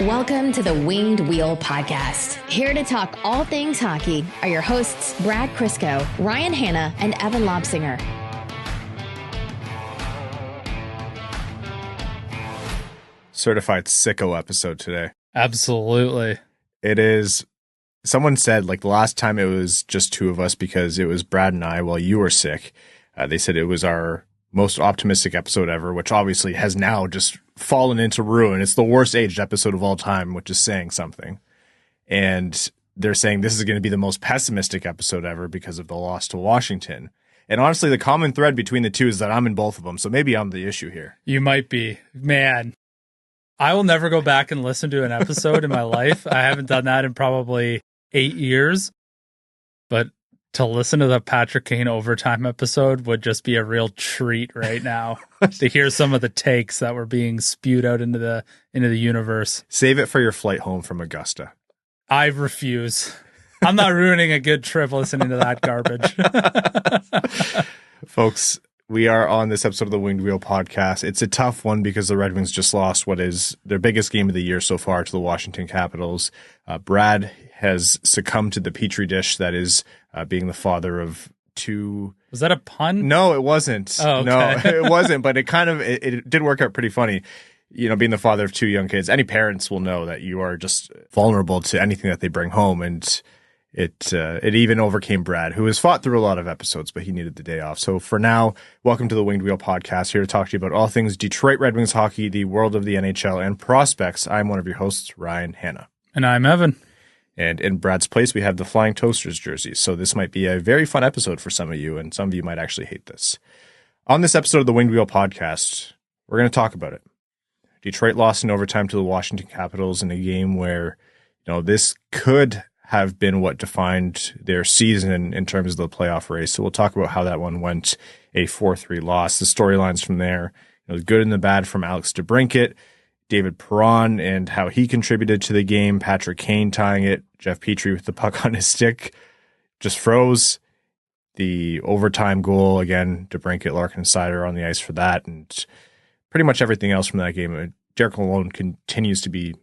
Welcome to the Winged Wheel Podcast. Here to talk all things hockey are your hosts, Brad Crisco, Ryan Hanna, and Evan Lobsinger. Certified sicko episode today. Absolutely. It is. Someone said, like, the last time it was just two of us because it was Brad and I while you were sick. They said it was our most optimistic episode ever, which obviously has now just fallen into ruin. It's the worst aged episode of all time, which is saying something. And they're saying this is going to be the most pessimistic episode ever because of the loss to Washington. And honestly, the common thread between the two is that I'm in both of them. So maybe I'm the issue here. You might be. Man, I will never go back and listen to an episode in my life. I haven't done that in probably 8 years. But to listen to the Patrick Kane overtime episode would just be a real treat right now to hear some of the takes that were being spewed out into the universe. Save it for your flight home from Augusta. I refuse. I'm not ruining a good trip listening to that garbage. Folks, we are on this episode of the Winged Wheel Podcast. It's a tough one because the Red Wings just lost what is their biggest game of the year so far to the Washington Capitals. Brad has succumbed to the Petry dish that is being the father of two. Was that a pun? No, it wasn't. Oh, okay. No, it wasn't, but it did work out pretty funny. You know, being the father of two young kids, any parents will know that you are just vulnerable to anything that they bring home. And it even overcame Brad, who has fought through a lot of episodes, but he needed the day off. So for now, welcome to the Winged Wheel Podcast, here to talk to you about all things Detroit Red Wings hockey, the world of the NHL, and prospects. I'm one of your hosts, Ryan Hanna. And I'm Evan. And in Brad's place, we have the Flying Toasters jerseys. So this might be a very fun episode for some of you, and some of you might actually hate this. On this episode of the Winged Wheel Podcast, we're going to talk about it. Detroit lost in overtime to the Washington Capitals in a game where, you know, this could have been what defined their season in terms of the playoff race. So we'll talk about how that one went, a 4-3 loss, the storylines from there, you know, the good and the bad from Alex DeBrincat, David Perron and how he contributed to the game, Patrick Kane tying it, Jeff Petry with the puck on his stick just froze. The overtime goal, again, DeBrincat, Larkin, and Seider on the ice for that, and pretty much everything else from that game. Derek Lalonde continues to be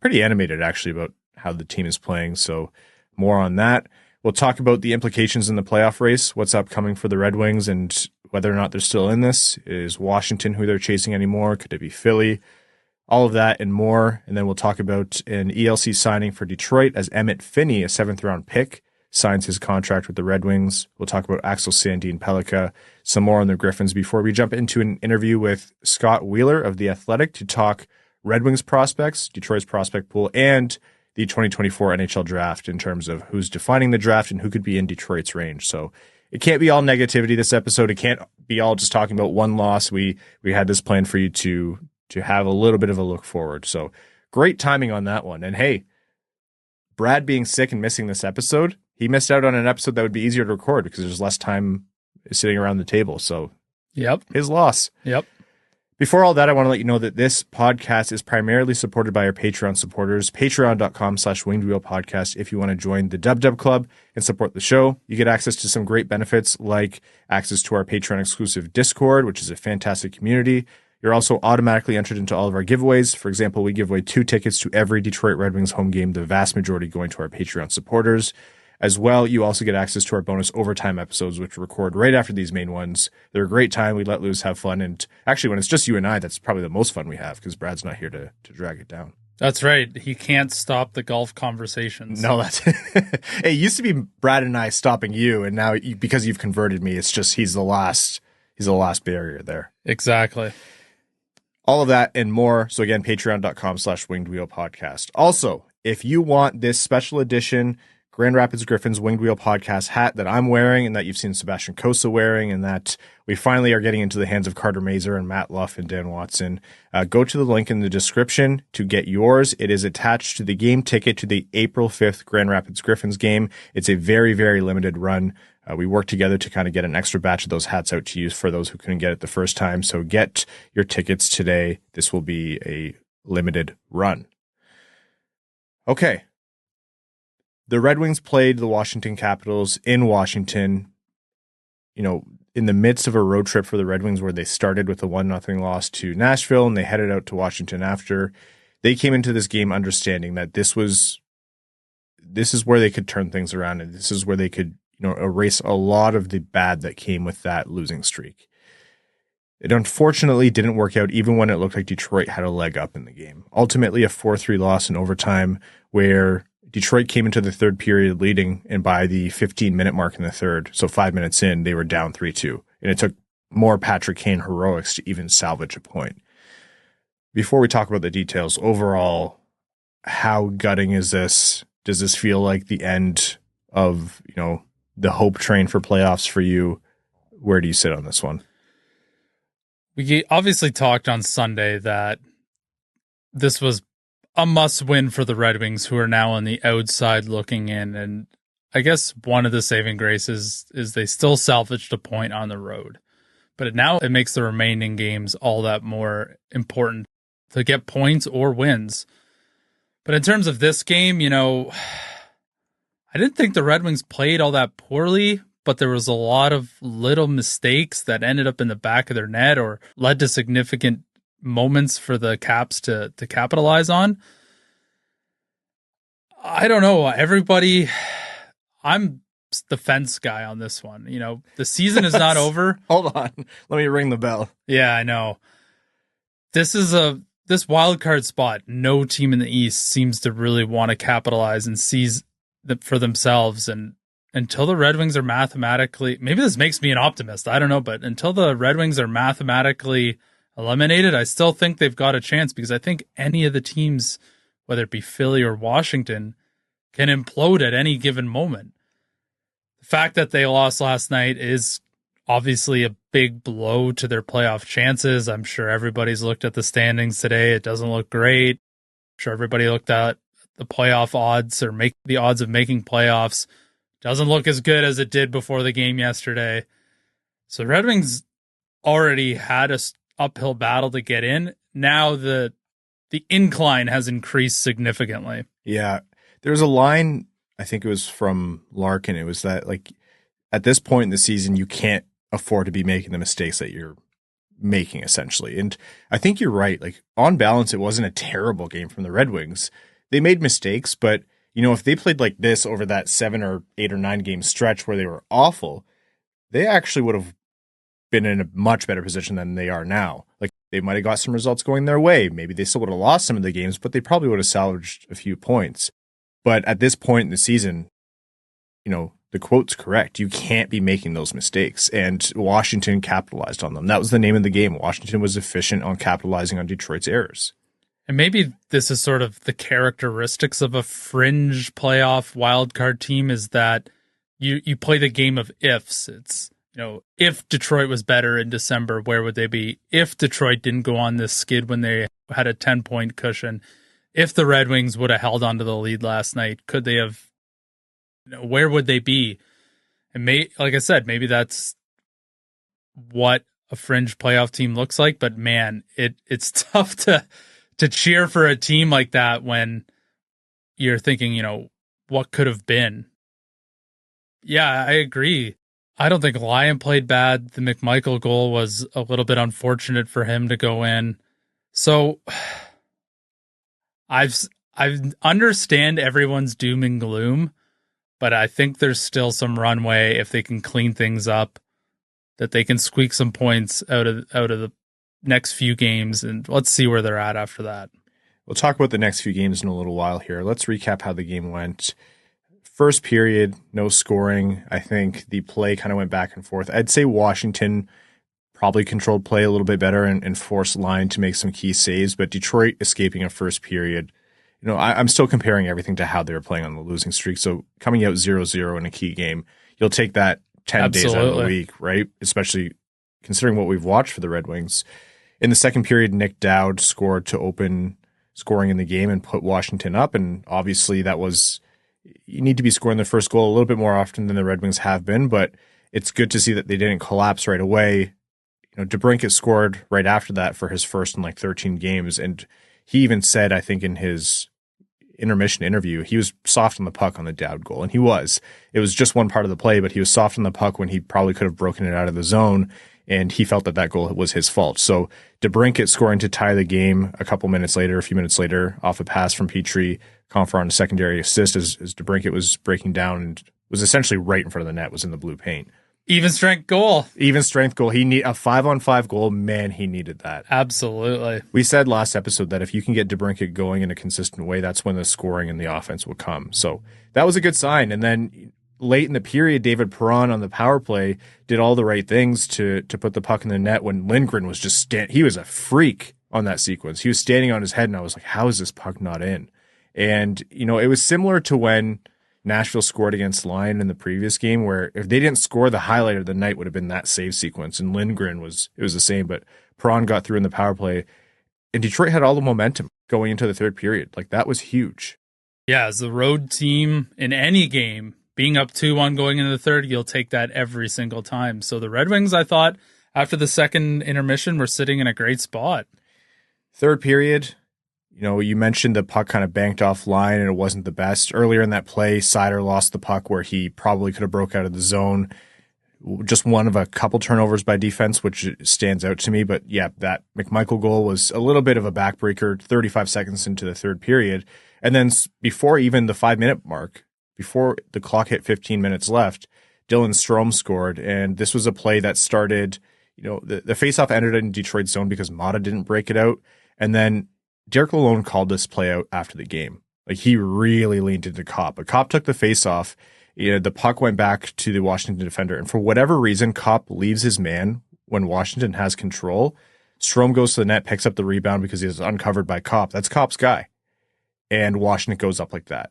pretty animated, actually, about how the team is playing, so more on that. We'll talk about the implications in the playoff race, what's upcoming for the Red Wings, and whether or not they're still in this. Is Washington who they're chasing anymore? Could it be Philly? All of that and more. And then we'll talk about an ELC signing for Detroit as Emmitt Finnie, a 7th-round pick, signs his contract with the Red Wings. We'll talk about Axel Sandin Pellikka, some more on the Griffins before we jump into an interview with Scott Wheeler of The Athletic to talk Red Wings prospects, Detroit's prospect pool, and the 2024 NHL Draft in terms of who's defining the draft and who could be in Detroit's range. So it can't be all negativity this episode. It can't be all just talking about one loss. We had this planned for you to have a little bit of a look forward. So great timing on that one. And hey, Brad being sick and missing this episode, he missed out on an episode that would be easier to record because there's less time sitting around the table. So yep, his loss. Yep. Before all that, I want to let you know that this podcast is primarily supported by our Patreon supporters, patreon.com/wingedwheelpodcast. If you want to join the Dub Club and support the show, you get access to some great benefits like access to our Patreon exclusive Discord, which is a fantastic community. You're also automatically entered into all of our giveaways. For example, we give away 2 tickets to every Detroit Red Wings home game, the vast majority going to our Patreon supporters. As well, you also get access to our bonus overtime episodes, which we record right after these main ones. They're a great time. We let loose, have fun. And actually, when it's just you and I, that's probably the most fun we have because Brad's not here to drag it down. That's right. He can't stop the golf conversations. No, that's it used to be Brad and I stopping you, and now because you've converted me, it's just he's the last barrier there. Exactly. All of that and more. So again, patreon.com/wingedwheelpodcast. Also, if you want this special edition Grand Rapids Griffins Winged Wheel Podcast hat that I'm wearing and that you've seen Sebastian Cossa wearing and that we finally are getting into the hands of Carter Mazur and Matt Luff and Dan Watson, go to the link in the description to get yours. It is attached to the game ticket to the April 5th Grand Rapids Griffins game. It's a very, very limited run. We worked together to kind of get an extra batch of those hats out to you for those who couldn't get it the first time. So get your tickets today. This will be a limited run. Okay. The Red Wings played the Washington Capitals in Washington, you know, in the midst of a road trip for the Red Wings where they started with a 1-0 loss to Nashville and they headed out to Washington after. they came into this game understanding that this is where they could turn things around, and this is where they could, erase a lot of the bad that came with that losing streak. It unfortunately didn't work out even when it looked like Detroit had a leg up in the game. Ultimately, a 4-3 loss in overtime where Detroit came into the third period leading, and by the 15-minute mark in the third, so 5 minutes in, they were down 3-2. And it took more Patrick Kane heroics to even salvage a point. Before we talk about the details, overall, how gutting is this? Does this feel like the end of, the hope train for playoffs for you? Where do you sit on this one? We obviously talked on Sunday that this was a must-win for the Red Wings, who are now on the outside looking in. And I guess one of the saving graces is they still salvaged a point on the road. But now it makes the remaining games all that more important to get points or wins. But in terms of this game, I didn't think the Red Wings played all that poorly, but there was a lot of little mistakes that ended up in the back of their net or led to significant moments for the Caps to capitalize on. I don't know. I'm the fence guy on this one. The season is not over. Hold on. Let me ring the bell. Yeah, I know. This wild card spot, no team in the East seems to really want to capitalize and seize for themselves. And until the Red Wings are mathematically, maybe this makes me an optimist, I don't know, but until the Red Wings are mathematically eliminated, I still think they've got a chance, because I think any of the teams, whether it be Philly or Washington, can implode at any given moment. The fact that they lost last night is obviously a big blow to their playoff chances. I'm sure everybody's looked at the standings today. It doesn't look great. I'm sure everybody looked at the playoff odds or the odds of making playoffs. Doesn't look as good as it did before the game yesterday. So Red Wings already had a uphill battle to get in. Now the incline has increased significantly. Yeah. There's a line, I think it was from Larkin. It was that, at this point in the season, you can't afford to be making the mistakes that you're making, essentially. And I think you're right. On balance, it wasn't a terrible game from the Red Wings. They made mistakes, but if they played like this over that 7 or 8 or 9 game stretch where they were awful, they actually would have been in a much better position than they are now. They might have got some results going their way. Maybe they still would have lost some of the games, but they probably would have salvaged a few points. But at this point in the season, the quote's correct. You can't be making those mistakes. And Washington capitalized on them. That was the name of the game. Washington was efficient on capitalizing on Detroit's errors. And maybe this is sort of the characteristics of a fringe playoff wildcard team, is that you play the game of ifs. It's, if Detroit was better in December, where would they be? If Detroit didn't go on this skid when they had a 10-point cushion, if the Red Wings would have held onto the lead last night, could they have, where would they be? And like I said, maybe that's what a fringe playoff team looks like. But man, it's tough to cheer for a team like that when you're thinking, what could have been. Yeah, I agree. I don't think Lyon played bad. The McMichael goal was a little bit unfortunate for him to go in. So I understand everyone's doom and gloom, but I think there's still some runway if they can clean things up, that they can squeak some points out of the next few games, and let's see where they're at after that. We'll talk about the next few games in a little while here. Let's recap how the game went. First period, no scoring. I think the play kind of went back and forth. I'd say Washington probably controlled play a little bit better and forced Lyon to make some key saves, but Detroit escaping a first period. I'm still comparing everything to how they were playing on the losing streak. So coming out 0-0 in a key game, you'll take that 10 Absolutely. days out of the week, right? Especially considering what we've watched for the Red Wings. In the second period, Nick Dowd scored to open scoring in the game and put Washington up. And obviously that was, you need to be scoring the first goal a little bit more often than the Red Wings have been, but it's good to see that they didn't collapse right away. DeBrincat scored right after that for his first in 13 games. And he even said, I think in his intermission interview, he was soft on the puck on the Dowd goal, and he was. It was just one part of the play, but he was soft on the puck when he probably could have broken it out of the zone, and he felt that that goal was his fault. So DeBrincat scoring to tie the game a few minutes later, off a pass from Petry, Confer on a secondary assist as DeBrincat was breaking down and was essentially right in front of the net, was in the blue paint. Even strength goal. He need a 5-on-5 goal. Man, he needed that. Absolutely. We said last episode that if you can get DeBrincat going in a consistent way, that's when the scoring and the offense will come. So that was a good sign. And then late in the period, David Perron on the power play did all the right things to put the puck in the net when Lindgren was just he was a freak on that sequence. He was standing on his head, and I was like, how is this puck not in? And, it was similar to when Nashville scored against Lyon in the previous game, where if they didn't score, the highlight of the night would have been that save sequence. And Lindgren was the same, but Perron got through in the power play, and Detroit had all the momentum going into the third period. Like, that was huge. Yeah, as the road team in any game, being up 2-1 going into the third, you'll take that every single time. So the Red Wings, I thought, after the second intermission, were sitting in a great spot. Third period, you mentioned the puck kind of banked offline and it wasn't the best. Earlier in that play, Seider lost the puck where he probably could have broke out of the zone. Just one of a couple turnovers by defense, which stands out to me. But yeah, that McMichael goal was a little bit of a backbreaker 35 seconds into the third period. And then before even the 5-minute mark, before the clock hit 15 minutes left, Dylan Strome scored. And this was a play that started, the faceoff ended in Detroit's zone because Maatta didn't break it out. And then Derek Lalonde called this play out after the game. Like, he really leaned into Copp. But Copp took the faceoff. The puck went back to the Washington defender. And for whatever reason, Copp leaves his man when Washington has control. Strome goes to the net, picks up the rebound because he is uncovered by Copp. That's Copp's guy. And Washington goes up like that.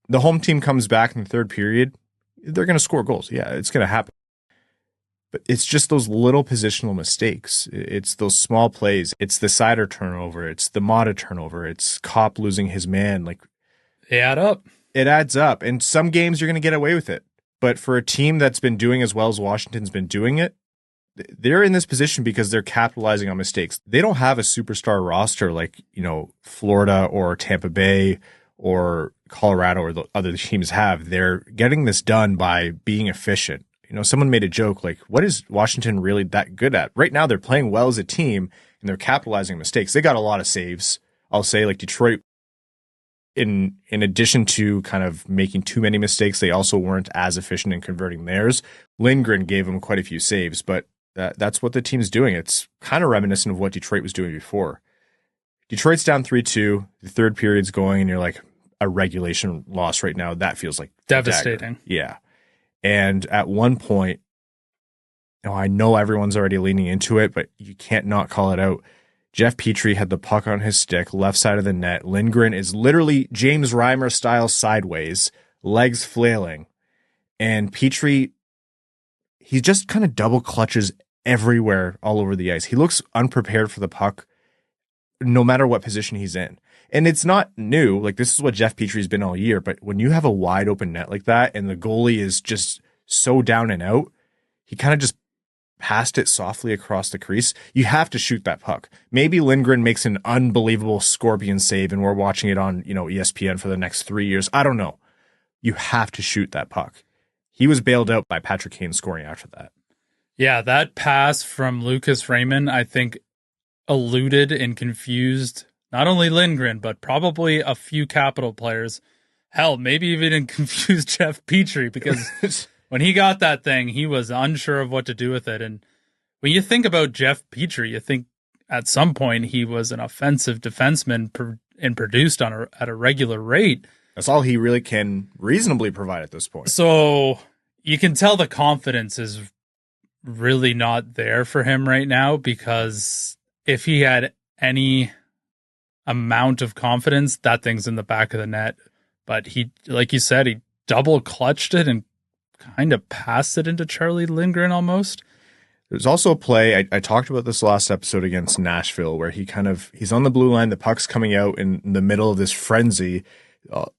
The home team comes back in the third period. They're going to score goals. Yeah, it's going to happen. But it's just those little positional mistakes. It's those small plays. It's the Seider turnover. It's the Maatta turnover. It's Copp losing his man. Like, they add up. It adds up. And some games you're going to get away with it. But for a team that's been doing as well as Washington's been doing it, they're in this position because they're capitalizing on mistakes. They don't have a superstar roster like, Florida or Tampa Bay or Colorado or the other teams have. They're getting this done by being efficient. Someone made a joke like, what is Washington really that good at? Right now, they're playing well as a team, and they're capitalizing on mistakes. They got a lot of saves. I'll say, like, Detroit, in addition to kind of making too many mistakes, they also weren't as efficient in converting theirs. Lindgren gave them quite a few saves, but that's what the team's doing. It's kind of reminiscent of what Detroit was doing before. Detroit's down 3-2. The third period's going, and you're like, a regulation loss right now. That feels like devastating. Yeah. And at one point, I know everyone's already leaning into it, but you can't not call it out. Jeff Petry had the puck on his stick, left side of the net. Lindgren is literally James Reimer style sideways, legs flailing. And Petry, he just kind of double clutches everywhere all over the ice. He looks unprepared for the puck, no matter what position he's in. And it's not new. Like, this is what Jeff Petry's been all year. But when you have a wide open net like that and the goalie is just so down and out, he kind of just passed it softly across the crease. You have to shoot that puck. Maybe Lindgren makes an unbelievable scorpion save and we're watching it on, ESPN for the next 3 years. I don't know. You have to shoot that puck. He was bailed out by Patrick Kane scoring after that. Yeah, that pass from Lucas Raymond, I think, eluded and confused not only Lindgren, but probably a few Capital players. Hell, maybe even confused Jeff Petry, because when he got that thing, he was unsure of what to do with it. And when you think about Jeff Petry, you think at some point he was an offensive defenseman and produced at a regular rate. That's all he really can reasonably provide at this point. So you can tell the confidence is really not there for him right now, because if he had any amount of confidence, that thing's in the back of the net. But he, like you said, he double clutched it and kind of passed it into Charlie Lindgren almost. There's also a play, I talked about this last episode against Nashville, where he's on the blue line, the puck's coming out in the middle of this frenzy,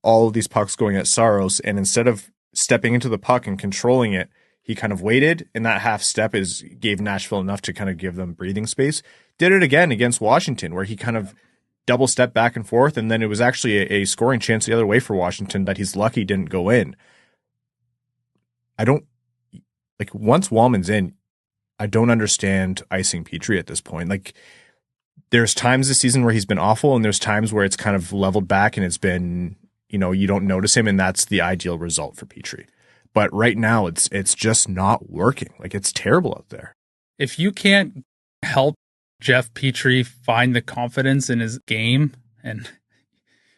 all of these pucks going at Saros, and instead of stepping into the puck and controlling it, he kind of waited, and that half step gave Nashville enough to kind of give them breathing space. Did it again against Washington, where he kind of double step back and forth, and then it was actually a scoring chance the other way for Washington that he's lucky didn't go in. Once Walman's in, I don't understand icing Petry at this point. Like, there's times this season where he's been awful, and there's times where it's kind of leveled back and it's been, you don't notice him, and that's the ideal result for Petry. But right now, it's just not working. Like, it's terrible out there. If you can't help Jeff Petry find the confidence in his game, and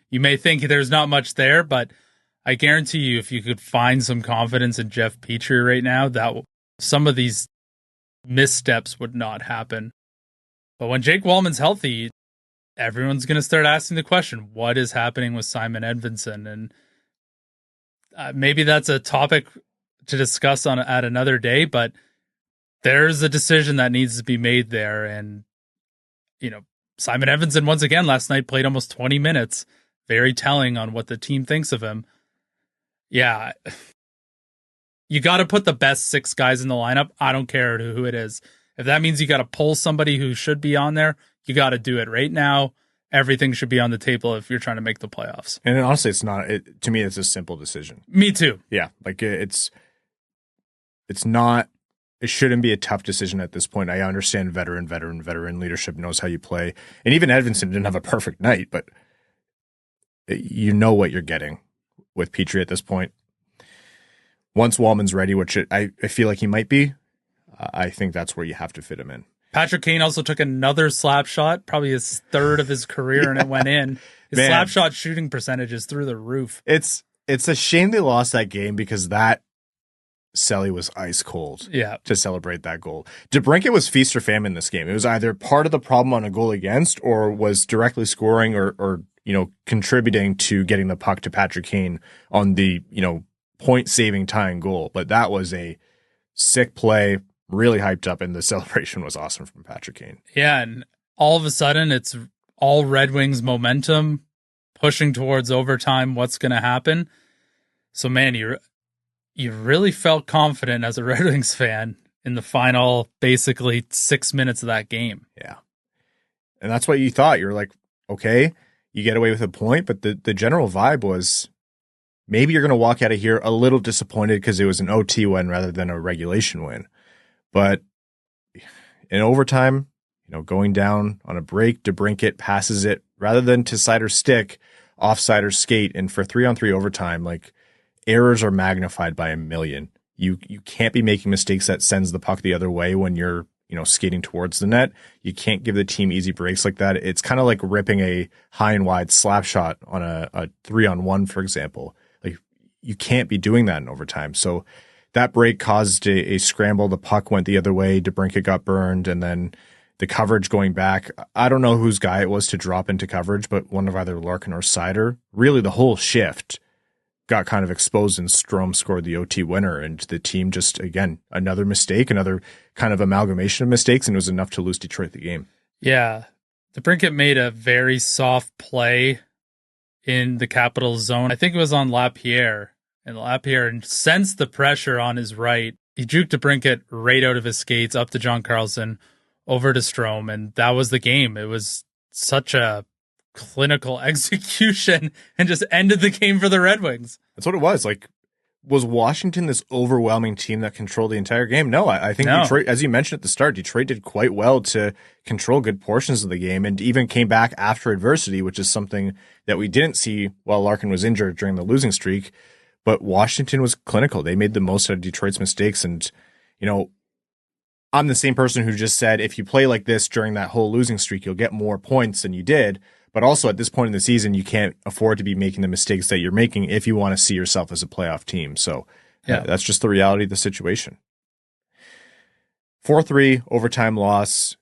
you may think there's not much there, but I guarantee you, if you could find some confidence in Jeff Petry right now, that some of these missteps would not happen. But when Jake Walman's healthy, everyone's going to start asking the question, what is happening with Simon Edvinsson? And maybe that's a topic to discuss at another day, but there's a decision that needs to be made there. And, Simon Edvinsson, once again, last night played almost 20 minutes. Very telling on what the team thinks of him. Yeah, you got to put the best 6 guys in the lineup. I don't care who it is. If that means you got to pull somebody who should be on there, you got to do it right now. Everything should be on the table if you're trying to make the playoffs. And honestly, to me, it's a simple decision. Me too. Yeah. Like it's not, it shouldn't be a tough decision at this point. I understand veteran leadership knows how you play. And even Edvinsson didn't have a perfect night, but you know what you're getting with Petry at this point. Once Walman's ready, which I feel like he might be, I think that's where you have to fit him in. Patrick Kane also took another slap shot, probably his third of his career, and it went in. His slap shot shooting percentage is through the roof. It's a shame they lost that game because that Selly was ice cold to celebrate that goal. DeBrincat was feast or famine this game. It was either part of the problem on a goal against or was directly scoring or contributing to getting the puck to Patrick Kane on the, point-saving tying goal. But that was a sick play, really hyped up, and the celebration was awesome from Patrick Kane. Yeah, and all of a sudden, it's all Red Wings momentum, pushing towards overtime, what's going to happen. So, man, you really felt confident as a Red Wings fan in the final, basically, 6 minutes of that game. Yeah. And that's what you thought. You were like, okay, you get away with a point, but the general vibe was maybe you're going to walk out of here a little disappointed because it was an OT win rather than a regulation win. But in overtime, going down on a break, DeBrincat passes it rather than to Seider's stick, off Seider's skate. And for 3-on-3 overtime, errors are magnified by a million. You can't be making mistakes that sends the puck the other way when you're skating towards the net. You can't give the team easy breaks like that. It's kind of like ripping a high and wide slap shot on a 3-on-1, for example. You can't be doing that in overtime. So that break caused a scramble. The puck went the other way. DeBrincat got burned, and then the coverage going back. I don't know whose guy it was to drop into coverage, but one of either Larkin or Seider. Really, the whole shift got kind of exposed, and Strome scored the OT winner, and the team just, again, another mistake, another kind of amalgamation of mistakes, and it was enough to lose Detroit the game. Yeah. DeBrincat made a very soft play in the Capitals zone. I think it was on Lapierre, and Lapierre sensed the pressure on his right. He juked DeBrincat right out of his skates, up to John Carlson, over to Strome, and that was the game. It was such a clinical execution and just ended the game for the Red Wings. That's what it was. Was Washington this overwhelming team that controlled the entire game? No, I think Detroit, as you mentioned at the start, Detroit did quite well to control good portions of the game and even came back after adversity, which is something that we didn't see while Larkin was injured during the losing streak. But Washington was clinical. They made the most out of Detroit's mistakes. And, I'm the same person who just said, if you play like this during that whole losing streak, you'll get more points than you did. But also at this point in the season, you can't afford to be making the mistakes that you're making if you want to see yourself as a playoff team. So that's just the reality of the situation. 4-3 overtime loss.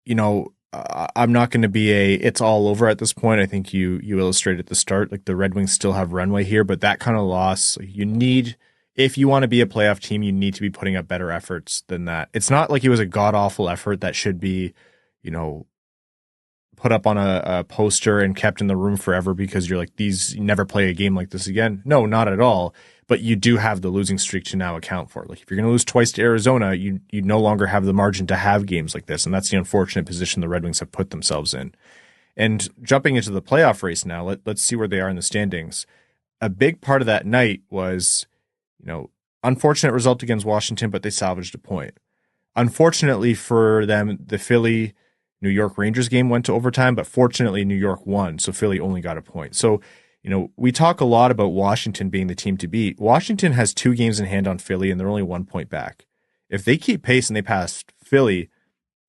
I'm not going to be it's all over at this point. I think you illustrated at the start, the Red Wings still have runway here, but that kind of loss, if you want to be a playoff team, you need to be putting up better efforts than that. It's not like it was a god-awful effort that should be, put up on a poster and kept in the room forever because you're like, these never play a game like this again. No, not at all. but you do have the losing streak to now account for. Like if you're going to lose twice to Arizona, you no longer have the margin to have games like this. And that's the unfortunate position the Red Wings have put themselves in. And jumping into the playoff race now, let's see where they are in the standings. A big part of that night was, unfortunate result against Washington, but they salvaged a point. Unfortunately for them, the Philly New York Rangers game went to overtime, but fortunately New York won, so Philly only got a point. So, we talk a lot about Washington being the team to beat. Washington has 2 games in hand on Philly, and they're only 1 point back. If they keep pace and they pass Philly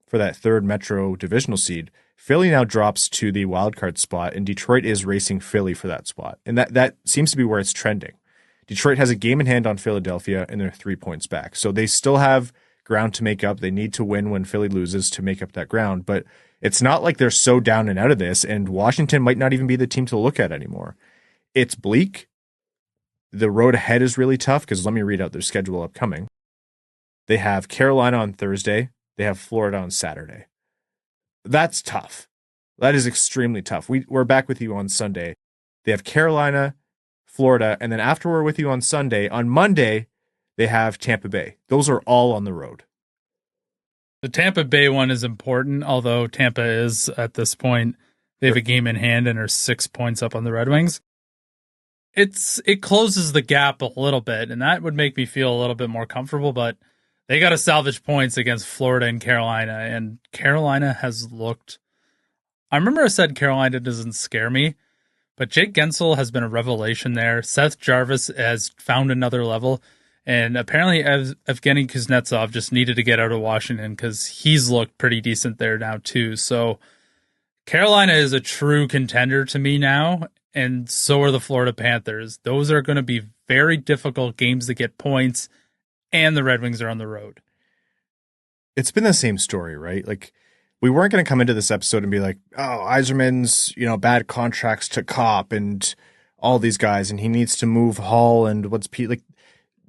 for that third Metro divisional seed, Philly now drops to the wildcard spot, and Detroit is racing Philly for that spot. And that seems to be where it's trending. Detroit has a game in hand on Philadelphia, and they're 3 points back. So they still have ground to make up. They need to win when Philly loses to make up that ground. But it's not like they're so down and out of this, and Washington might not even be the team to look at anymore. It's bleak. The road ahead is really tough because let me read out their schedule upcoming. They have Carolina on Thursday. They have Florida on Saturday. That's tough. That is extremely tough. We're back with you on Sunday. They have Carolina, Florida, and then after we're with you on Sunday, on Monday, they have Tampa Bay. Those are all on the road. The Tampa Bay one is important, although Tampa is, at this point, they have a game in hand and are 6 points up on the Red Wings. It closes the gap a little bit, and that would make me feel a little bit more comfortable, but they got to salvage points against Florida and Carolina, and Carolina has looked... I remember I said Carolina doesn't scare me, but Jake Gensel has been a revelation there. Seth Jarvis has found another level, and apparently Evgeny Kuznetsov just needed to get out of Washington because he's looked pretty decent there now too. So Carolina is a true contender to me now, and so are the Florida Panthers. Those are going to be very difficult games to get points, and the Red Wings are on the road. It's been the same story, right? Like, we weren't going to come into this episode and be like, oh, Eiserman's, bad contracts to Copp and all these guys, and he needs to move Hall and what's Pete. Like,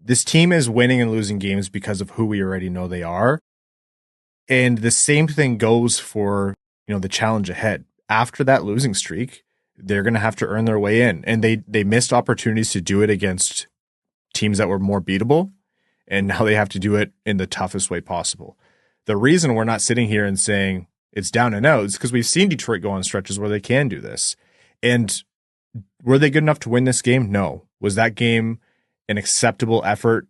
this team is winning and losing games because of who we already know they are. And the same thing goes for, the challenge ahead. After that losing streak, they're going to have to earn their way in. And they missed opportunities to do it against teams that were more beatable. And now they have to do it in the toughest way possible. The reason we're not sitting here and saying it's down and out is because we've seen Detroit go on stretches where they can do this. And were they good enough to win this game? No. Was that game an acceptable effort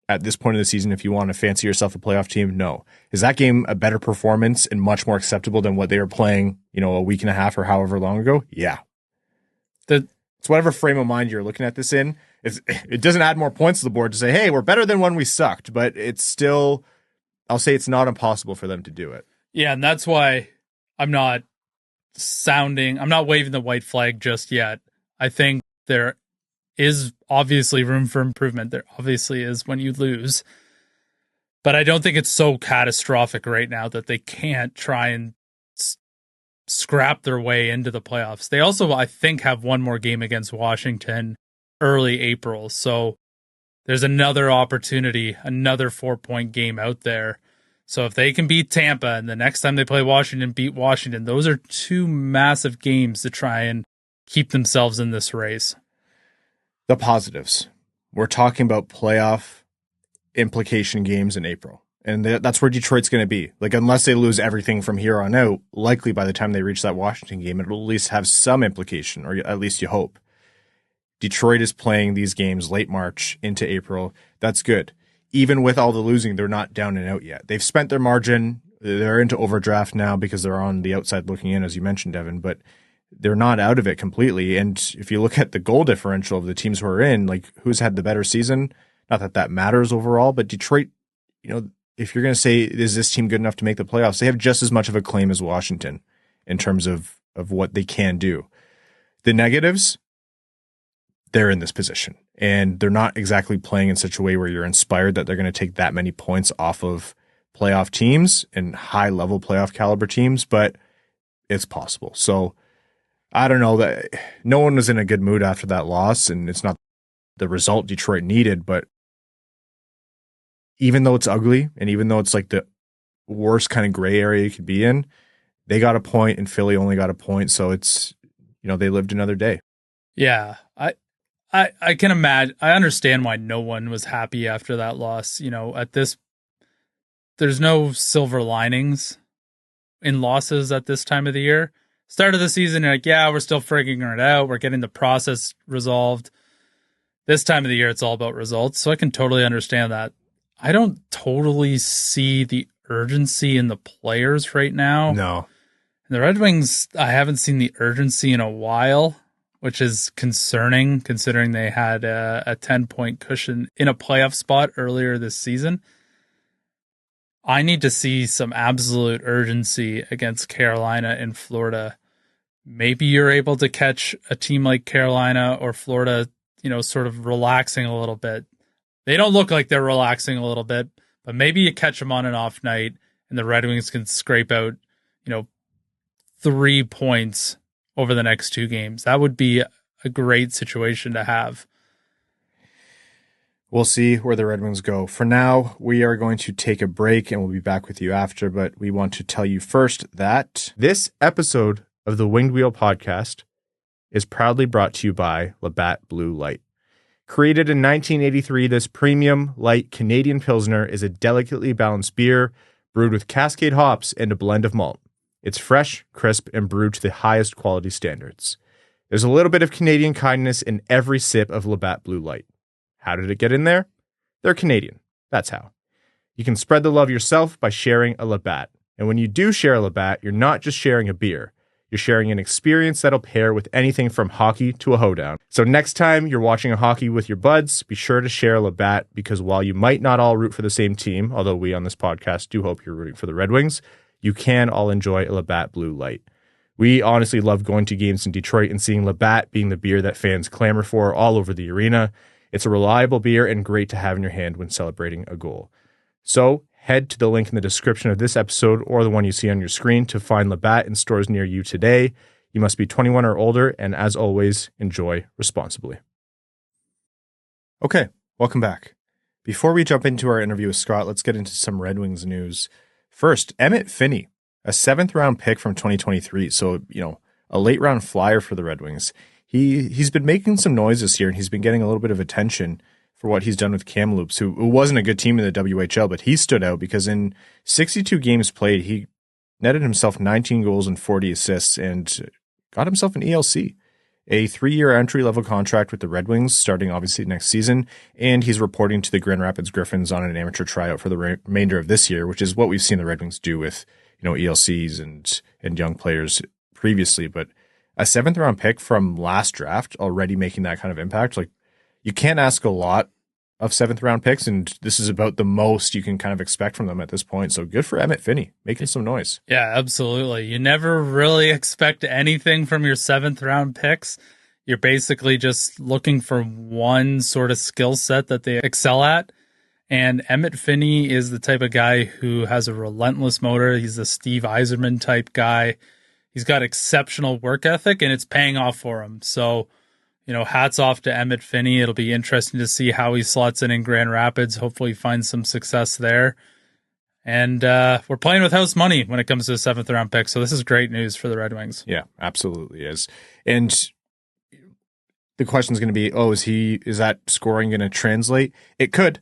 at this point of the season if you want to fancy yourself a playoff team? No. Is that game a better performance and much more acceptable than what they were playing, a week and a half or however long ago? Yeah. It's whatever frame of mind you're looking at this in. It doesn't add more points to the board to say, hey, we're better than when we sucked, but it's still... I'll say it's not impossible for them to do it. Yeah, and that's why I'm not waving the white flag just yet. I think there is obviously room for improvement. There obviously is when you lose. But I don't think it's so catastrophic right now that they can't try and scrap their way into the playoffs. They also, I think, have one more game against Washington early April. So there's another opportunity, another 4-point game out there. So if they can beat Tampa and the next time they play Washington, beat Washington, those are 2 massive games to try and keep themselves in this race. The positives. We're talking about playoff implication games in April. And that's where Detroit's going to be. Like, unless they lose everything from here on out, likely by the time they reach that Washington game, it'll at least have some implication, or at least you hope. Detroit is playing these games late March into April. That's good. Even with all the losing, they're not down and out yet. They've spent their margin. They're into overdraft now because they're on the outside looking in, as you mentioned, Evan, but they're not out of it completely. And if you look at the goal differential of the teams who are in, like, who's had the better season, not that that matters overall, but Detroit, if you're going to say, is this team good enough to make the playoffs, they have just as much of a claim as Washington in terms of what they can do. The negatives, they're in this position, and they're not exactly playing in such a way where you're inspired that they're going to take that many points off of playoff teams and high level playoff caliber teams, but it's possible. So I don't know, that no one was in a good mood after that loss, and it's not the result Detroit needed, but even though it's ugly and even though it's like the worst kind of gray area you could be in, they got a point and Philly only got a point. So it's, they lived another day. Yeah. I can imagine. I understand why no one was happy after that loss. There's no silver linings in losses at this time of the year. Start of the season, you're like, yeah, we're still figuring it out. We're getting the process resolved. This time of the year, it's all about results. So I can totally understand that. I don't totally see the urgency in the players right now. No. The Red Wings, I haven't seen the urgency in a while, which is concerning considering they had a 10-point cushion in a playoff spot earlier this season. I need to see some absolute urgency against Carolina and Florida. Maybe you're able to catch a team like Carolina or Florida, sort of relaxing a little bit. They don't look like they're relaxing a little bit, but maybe you catch them on an off night and the Red Wings can scrape out, 3 points over the next 2 games. That would be a great situation to have. We'll see where the Red Wings go. For now, we are going to take a break and we'll be back with you after, but we want to tell you first that this episode of the Winged Wheel podcast is proudly brought to you by Labatt Blue Light. Created in 1983, this premium light Canadian Pilsner is a delicately balanced beer brewed with Cascade hops and a blend of malt. It's fresh, crisp, and brewed to the highest quality standards. There's a little bit of Canadian kindness in every sip of Labatt Blue Light. How did it get in there? They're Canadian. That's how. You can spread the love yourself by sharing a Labatt. And when you do share a Labatt, you're not just sharing a beer. You're sharing an experience that'll pair with anything from hockey to a hoedown. So next time you're watching a hockey with your buds, be sure to share a Labatt, because while you might not all root for the same team, although we on this podcast do hope you're rooting for the Red Wings, you can all enjoy a Labatt Blue Light. We honestly love going to games in Detroit and seeing Labatt being the beer that fans clamor for all over the arena. It's a reliable beer and great to have in your hand when celebrating a goal. So head to the link in the description of this episode or the one you see on your screen to find Labatt in stores near you today. You must be 21 or older, and as always, enjoy responsibly. Okay, welcome back. Before we jump into our interview with Scott, let's get into some Red Wings news. First, Emmitt Finnie, a 7th-round pick from 2023, so, a late-round flyer for the Red Wings. He's been making some noise this year, and he's been getting a little bit of attention for what he's done with Kamloops, who wasn't a good team in the WHL, but he stood out because in 62 games played, he netted himself 19 goals and 40 assists and got himself an ELC, a 3-year entry-level contract with the Red Wings starting obviously next season, and he's reporting to the Grand Rapids Griffins on an amateur tryout for the remainder of this year, which is what we've seen the Red Wings do with ELCs and young players previously. But a 7th-round pick from last draft already making that kind of impact, like, you can't ask a lot of 7th-round picks, and this is about the most you can kind of expect from them at this point. So good for Emmitt Finnie, making some noise. Yeah, absolutely. You never really expect anything from your 7th-round picks. You're basically just looking for one sort of skill set that they excel at. And Emmitt Finnie is the type of guy who has a relentless motor. He's a Steve Eiserman type guy. He's got exceptional work ethic, and it's paying off for him. So, hats off to Emmitt Finnie. It'll be interesting to see how he slots in Grand Rapids. Hopefully finds some success there. And we're playing with house money when it comes to the 7th-round pick. So this is great news for the Red Wings. Yeah, absolutely is. And the question is going to be, is that scoring going to translate? It could.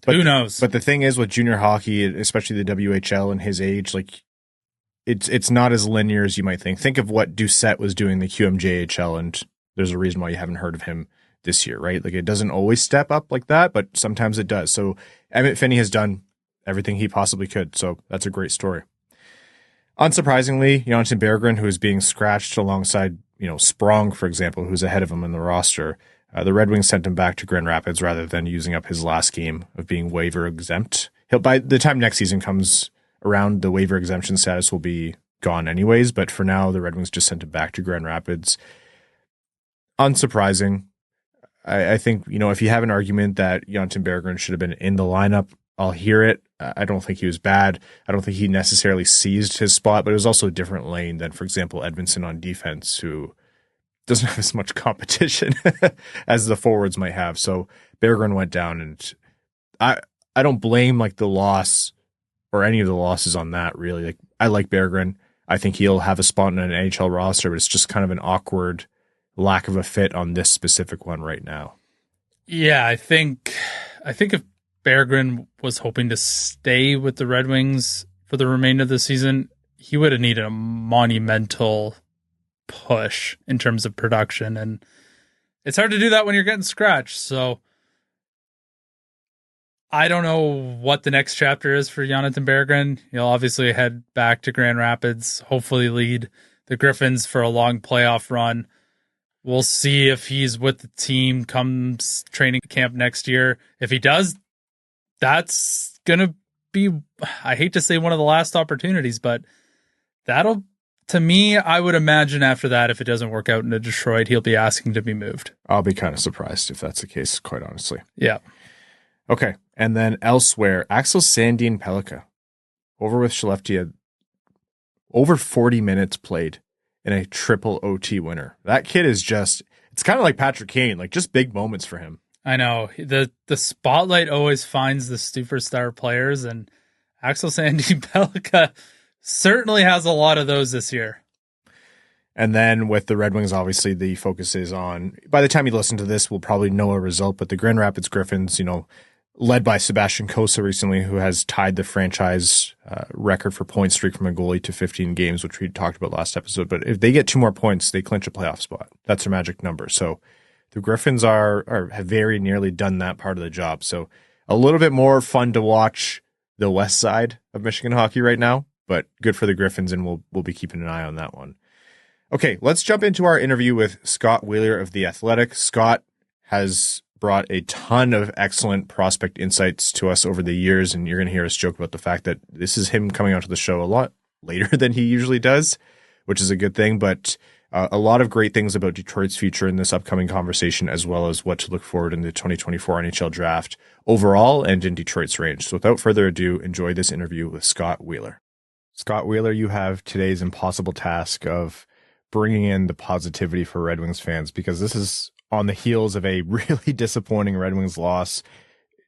But, who knows? But the thing is with junior hockey, especially the WHL and his age, like it's not as linear as you might think. Think of what Doucette was doing in the QMJHL, and there's a reason why you haven't heard of him this year, right? Like, it doesn't always step up like that, but sometimes it does. So Emmitt Finnie has done everything he possibly could. So that's a great story. Unsurprisingly, Jonathan Berggren, who is being scratched alongside, Sprong, for example, who's ahead of him in the roster, the Red Wings sent him back to Grand Rapids rather than using up his last game of being waiver exempt. By the time next season comes around, the waiver exemption status will be gone anyways. But for now, the Red Wings just sent him back to Grand Rapids. Unsurprising. I think, if you have an argument that Jonathan Berggren should have been in the lineup, I'll hear it. I don't think he was bad. I don't think he necessarily seized his spot, but it was also a different lane than, for example, Edvinsson on defense, who doesn't have as much competition as the forwards might have. So Berggren went down, and I don't blame the loss or any of the losses on that, really. I like Berggren. I think he'll have a spot in an NHL roster, but it's just kind of an awkward lack of a fit on this specific one right now. Yeah, I think if Berggren was hoping to stay with the Red Wings for the remainder of the season, he would have needed a monumental push in terms of production, and it's hard to do that when you're getting scratched. So I don't know what the next chapter is for Jonathan Berggren. He'll obviously head back to Grand Rapids, hopefully lead the Griffins for a long playoff run. We'll see if he's with the team comes training camp next year. If he does, that's going to be, I hate to say one of the last opportunities, but that'll, to me, I would imagine after that, if it doesn't work out in Detroit, he'll be asking to be moved. I'll be kind of surprised if that's the case, quite honestly. Yeah. Okay. And then elsewhere, Axel Sandin Pellikka over with Skellefteå, over 40 minutes played in a triple OT winner. That kid is just, it's kind of like Patrick Kane, like just big moments for him. I know. The spotlight always finds the superstar players, and Axel Sandin Pellikka certainly has a lot of those this year. And then with the Red Wings, obviously the focus is on, by the time you listen to this, we'll probably know a result, but the Grand Rapids Griffins, led by Sebastian Cossa recently, who has tied the franchise record for point streak from a goalie to 15 games, which we talked about last episode. But if they get 2 more points, they clinch a playoff spot. That's their magic number. So the Griffins have very nearly done that part of the job. So a little bit more fun to watch the west side of Michigan hockey right now, but good for the Griffins, and we'll be keeping an eye on that one. Okay, let's jump into our interview with Scott Wheeler of The Athletic. Scott has brought a ton of excellent prospect insights to us over the years, and you're going to hear us joke about the fact that this is him coming onto the show a lot later than he usually does, which is a good thing, but a lot of great things about Detroit's future in this upcoming conversation, as well as what to look forward in the 2024 NHL Draft overall and in Detroit's range. So without further ado, enjoy this interview with Scott Wheeler. Scott Wheeler, you have today's impossible task of bringing in the positivity for Red Wings fans, because this is on the heels of a really disappointing Red Wings loss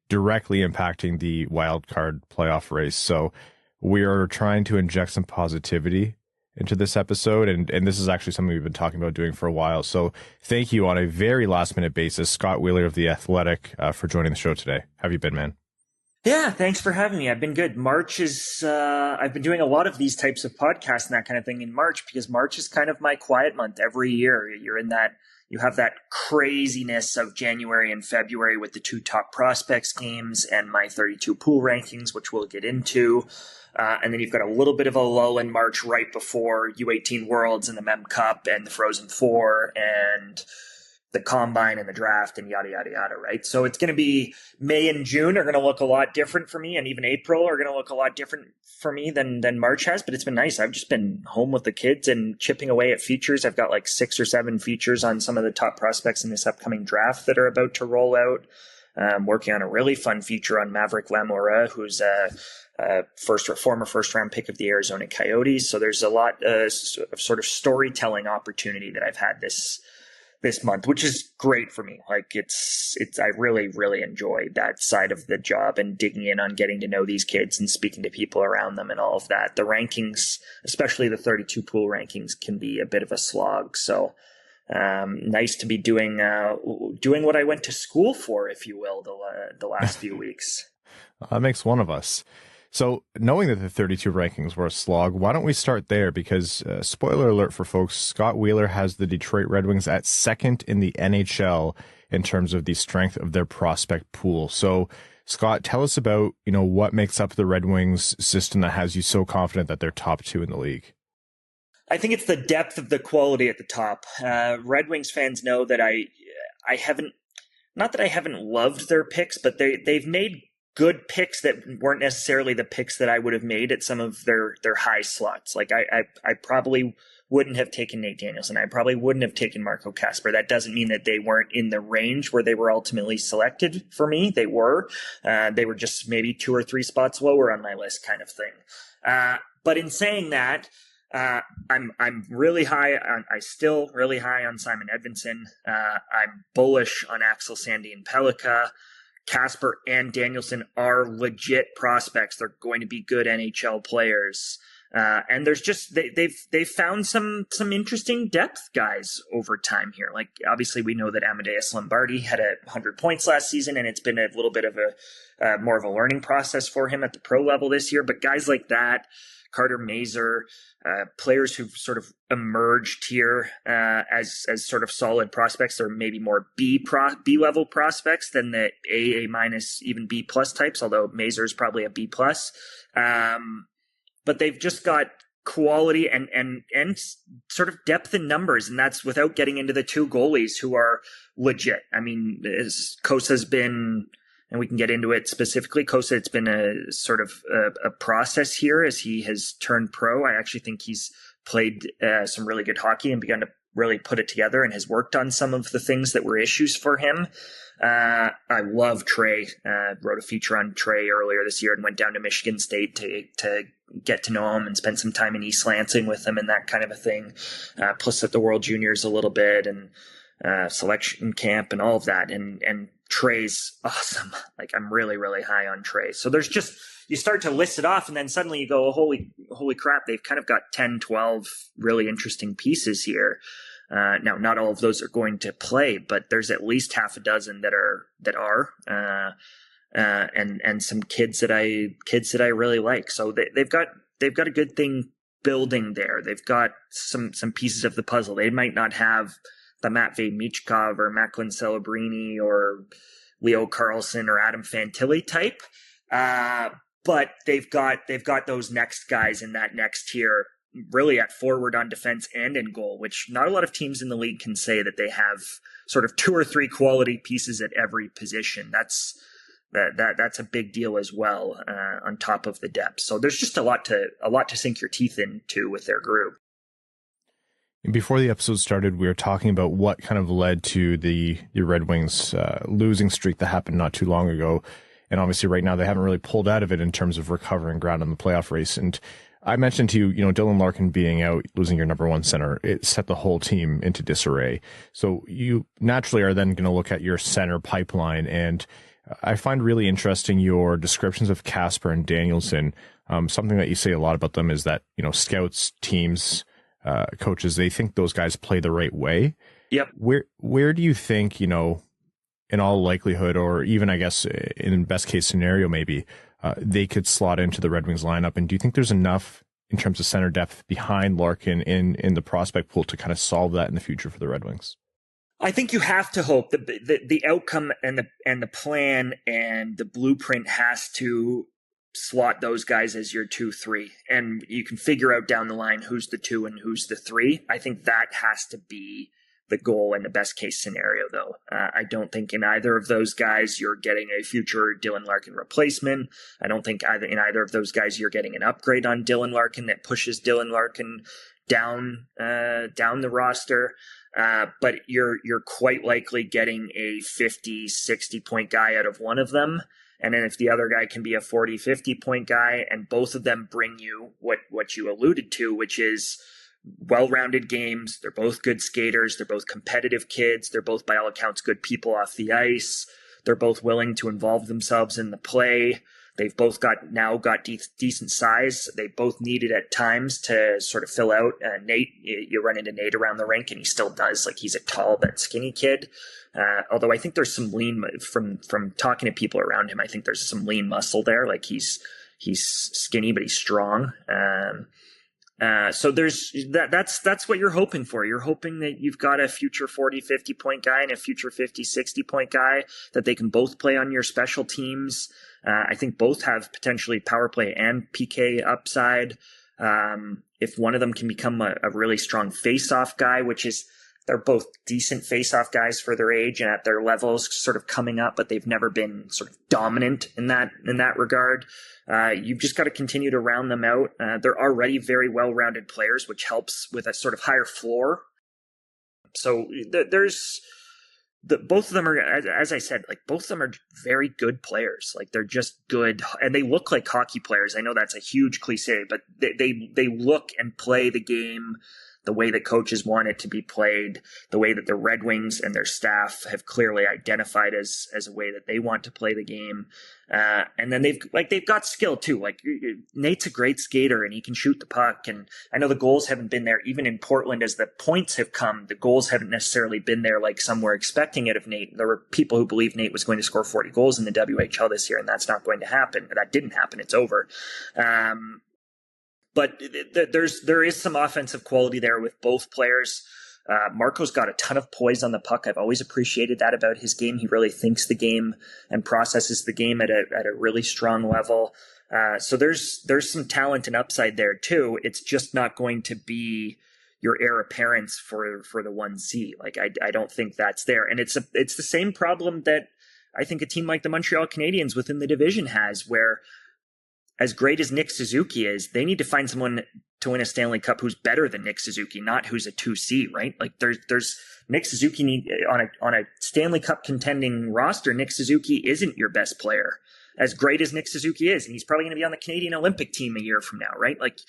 directly impacting the wild card playoff race. So we are trying to inject some positivity into this episode, and this is actually something we've been talking about doing for a while. So thank you on a very last minute basis, Scott Wheeler of The Athletic, for joining the show today. How have you been, man? Yeah, thanks for having me. I've been good. March is, I've been doing a lot of these types of podcasts and that kind of thing in March, because March is kind of my quiet month every year. You have that craziness of January and February with the 2 top prospects games and my 32 pool rankings, which we'll get into. And then you've got a little bit of a lull in March right before U18 Worlds and the Mem Cup and the Frozen Four and the Combine and the Draft and yada, yada, yada, right? So it's going to be May and June are going to look a lot different for me, and even April are going to look a lot different for me than March has, but it's been nice. I've just been home with the kids and chipping away at features. I've got like 6 or 7 features on some of the top prospects in this upcoming draft that are about to roll out. Working on a really fun feature on Maverick Lamora, who's a former first-round pick of the Arizona Coyotes. So there's a lot of sort of storytelling opportunity that I've had this month, which is great for me. Like I really, really enjoyed that side of the job and digging in on getting to know these kids and speaking to people around them and all of that. The rankings, especially the 32 pool rankings, can be a bit of a slog. So nice to be doing what I went to school for, if you will, the last few weeks. That makes one of us. So knowing that the 32 rankings were a slog, why don't we start there? Because spoiler alert for folks, Scott Wheeler has the Detroit Red Wings at 2nd in the NHL in terms of the strength of their prospect pool. So Scott, tell us about, what makes up the Red Wings system that has you so confident that they're top 2 in the league. I think it's the depth of the quality at the top. Red Wings fans know that I haven't loved their picks, but they've made good picks that weren't necessarily the picks that I would have made at some of their high slots. Like I probably wouldn't have taken Nate Danielson. I probably wouldn't have taken Marco Kasper. That doesn't mean that they weren't in the range where they were ultimately selected for me. They were just maybe 2 or 3 spots lower on my list kind of thing. But in saying that, I'm really high on, still really high on Simon Edvinsson. I'm bullish on Axel Sandin Pellikka. Kasper and Danielson are legit prospects. They're going to be good NHL players. And there's just they've found some interesting depth guys over time here. Like obviously we know that Amadeus Lombardi had 100 points last season, and it's been a little bit of a more of a learning process for him at the pro level this year. But guys like that, Carter Mazur, players who've sort of emerged here as sort of solid prospects, or maybe more B level prospects than the A minus, even B plus types. Although Mazur is probably a B plus. But they've just got quality and sort of depth in numbers, and that's without getting into the two goalies who are legit. I mean, Cossa's been, and we can get into it specifically, Cossa, it's been a sort of a process here as he has turned pro. I actually think he's played some really good hockey and begun to really put it together and has worked on some of the things that were issues for him. I love Trey. Wrote a feature on Trey earlier this year and went down to Michigan State to get to know him and spend some time in East Lansing with him and that kind of a thing. Plus at the World Juniors a little bit and selection camp and all of that. And Trey's awesome. Like I'm really, really high on Trey. So there's just, you start to list it off and then suddenly you go, holy crap. They've kind of got 10, 12 really interesting pieces here. Now, not all of those are going to play, but there's at least half a dozen that are, and some kids that I really like. So they've got a good thing building there. They've got some pieces of the puzzle. They might not have the Matvei Michkov or Macklin Celebrini or Leo Carlson or Adam Fantilli type, but they've got those next guys in that next tier, really at forward, on defense, and in goal, which not a lot of teams in the league can say that they have sort of 2 or 3 quality pieces at every position. That's a big deal as well, on top of the depth. So there's just a lot to sink your teeth into with their group. Before the episode started, we were talking about what kind of led to the Red Wings losing streak that happened not too long ago. And obviously right now they haven't really pulled out of it in terms of recovering ground in the playoff race. And I mentioned to you, Dylan Larkin being out, losing your number one center, it set the whole team into disarray. So you naturally are then going to look at your center pipeline. And I find really interesting your descriptions of Kasper and Danielson. Something that you say a lot about them is that, scouts, teams, coaches, they think those guys play the right way. Yep. Where do you think, in all likelihood, or even I guess in best case scenario, maybe they could slot into the Red Wings lineup? And do you think there's enough in terms of center depth behind Larkin in the prospect pool to kind of solve that in the future for the Red Wings? I think you have to hope that the outcome and the plan and the blueprint has to slot those guys as your 2-3, and you can figure out down the line who's the 2 and who's the 3. I think that has to be the goal in the best case scenario, though. I don't think in either of those guys you're getting a future Dylan Larkin replacement. I don't think in either of those guys you're getting an upgrade on Dylan Larkin that pushes Dylan Larkin down the roster. But you're quite likely getting a 50, 60 point guy out of one of them. And then if the other guy can be a 40, 50 point guy, and both of them bring you what you alluded to, which is well-rounded games. They're both good skaters. They're both competitive kids. They're both, by all accounts, good people off the ice. They're both willing to involve themselves in the play. They've both got decent size. They both needed at times to sort of fill out. Nate, you run into Nate around the rink, and he still does. Like, he's a tall but skinny kid. Although I think there's some lean from talking to people around him. I think there's some lean muscle there. Like, he's skinny, but he's strong. So there's that's what you're hoping for. You're hoping that you've got a future 40, 50 point guy and a future 50, 60 point guy that they can both play on your special teams. I think both have potentially power play and PK upside. If one of them can become a really strong face-off guy, which is, they're both decent face-off guys for their age and at their levels sort of coming up, but they've never been sort of dominant in that regard. You've just got to continue to round them out. They're already very well-rounded players, which helps with a sort of higher floor. So both of them are, as I said, like, both of them are very good players. Like, they're just good, and they look like hockey players. I know that's a huge cliche, but they look and play the game the way that coaches want it to be played, the way that the Red Wings and their staff have clearly identified as a way that they want to play the game. And then they've got skill too. Like Nate's a great skater and he can shoot the puck. And I know the goals haven't been there even in Portland as the points have come. The goals haven't necessarily been there like some were expecting it of Nate. There were people who believed Nate was going to score 40 goals in the WHL this year, and that's not going to happen. That didn't happen. It's over. But there is some offensive quality there with both players. Marco's got a ton of poise on the puck. I've always appreciated that about his game. He really thinks the game and processes the game at a really strong level. So there's some talent and upside there too. It's just not going to be your heir apparents for the 1C. Like I don't think that's there. And it's the same problem that I think a team like the Montreal Canadiens within the division has, where as great as Nick Suzuki is, they need to find someone to win a Stanley Cup who's better than Nick Suzuki, not who's a 2C, right? Like there's Nick Suzuki on a Stanley Cup contending roster. Nick Suzuki isn't your best player, as great as Nick Suzuki is, and he's probably going to be on the Canadian Olympic team a year from now, right? Like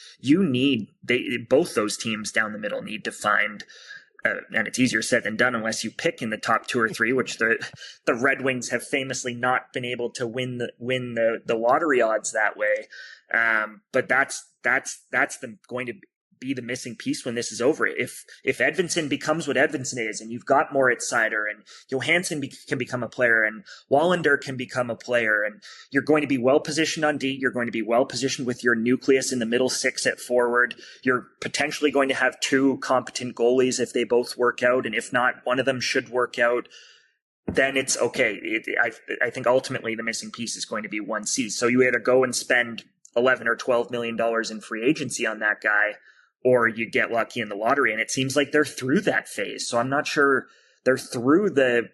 both those teams down the middle need to find. And it's easier said than done unless you pick in the top 2 or 3, which the Red Wings have famously not been able to win the lottery odds that way. But that's going to be the missing piece when this is over. If Edvinsson becomes what Edvinsson is, and you've got Moritz Seider, and Johansson can become a player, and Wallinder can become a player, and you're going to be well positioned on D, you're going to be well positioned with your nucleus in the middle 6 at forward, you're potentially going to have 2 competent goalies if they both work out, and if not, one of them should work out, then it's okay. I think ultimately the missing piece is going to be 1C. So you either go and spend $11 or $12 million in free agency on that guy, or you get lucky in the lottery. And it seems like they're through that phase. So I'm not sure they're through the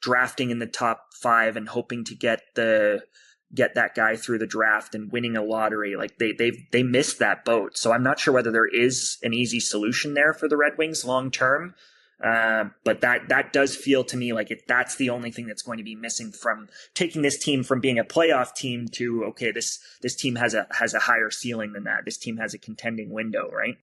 drafting in the top 5 and hoping to get that guy through the draft and winning a lottery. Like they missed that boat. So I'm not sure whether there is an easy solution there for the Red Wings long term. But that does feel to me like that's the only thing that's going to be missing from taking this team from being a playoff team to, okay, this team has a higher ceiling than that. This team has a contending window, right?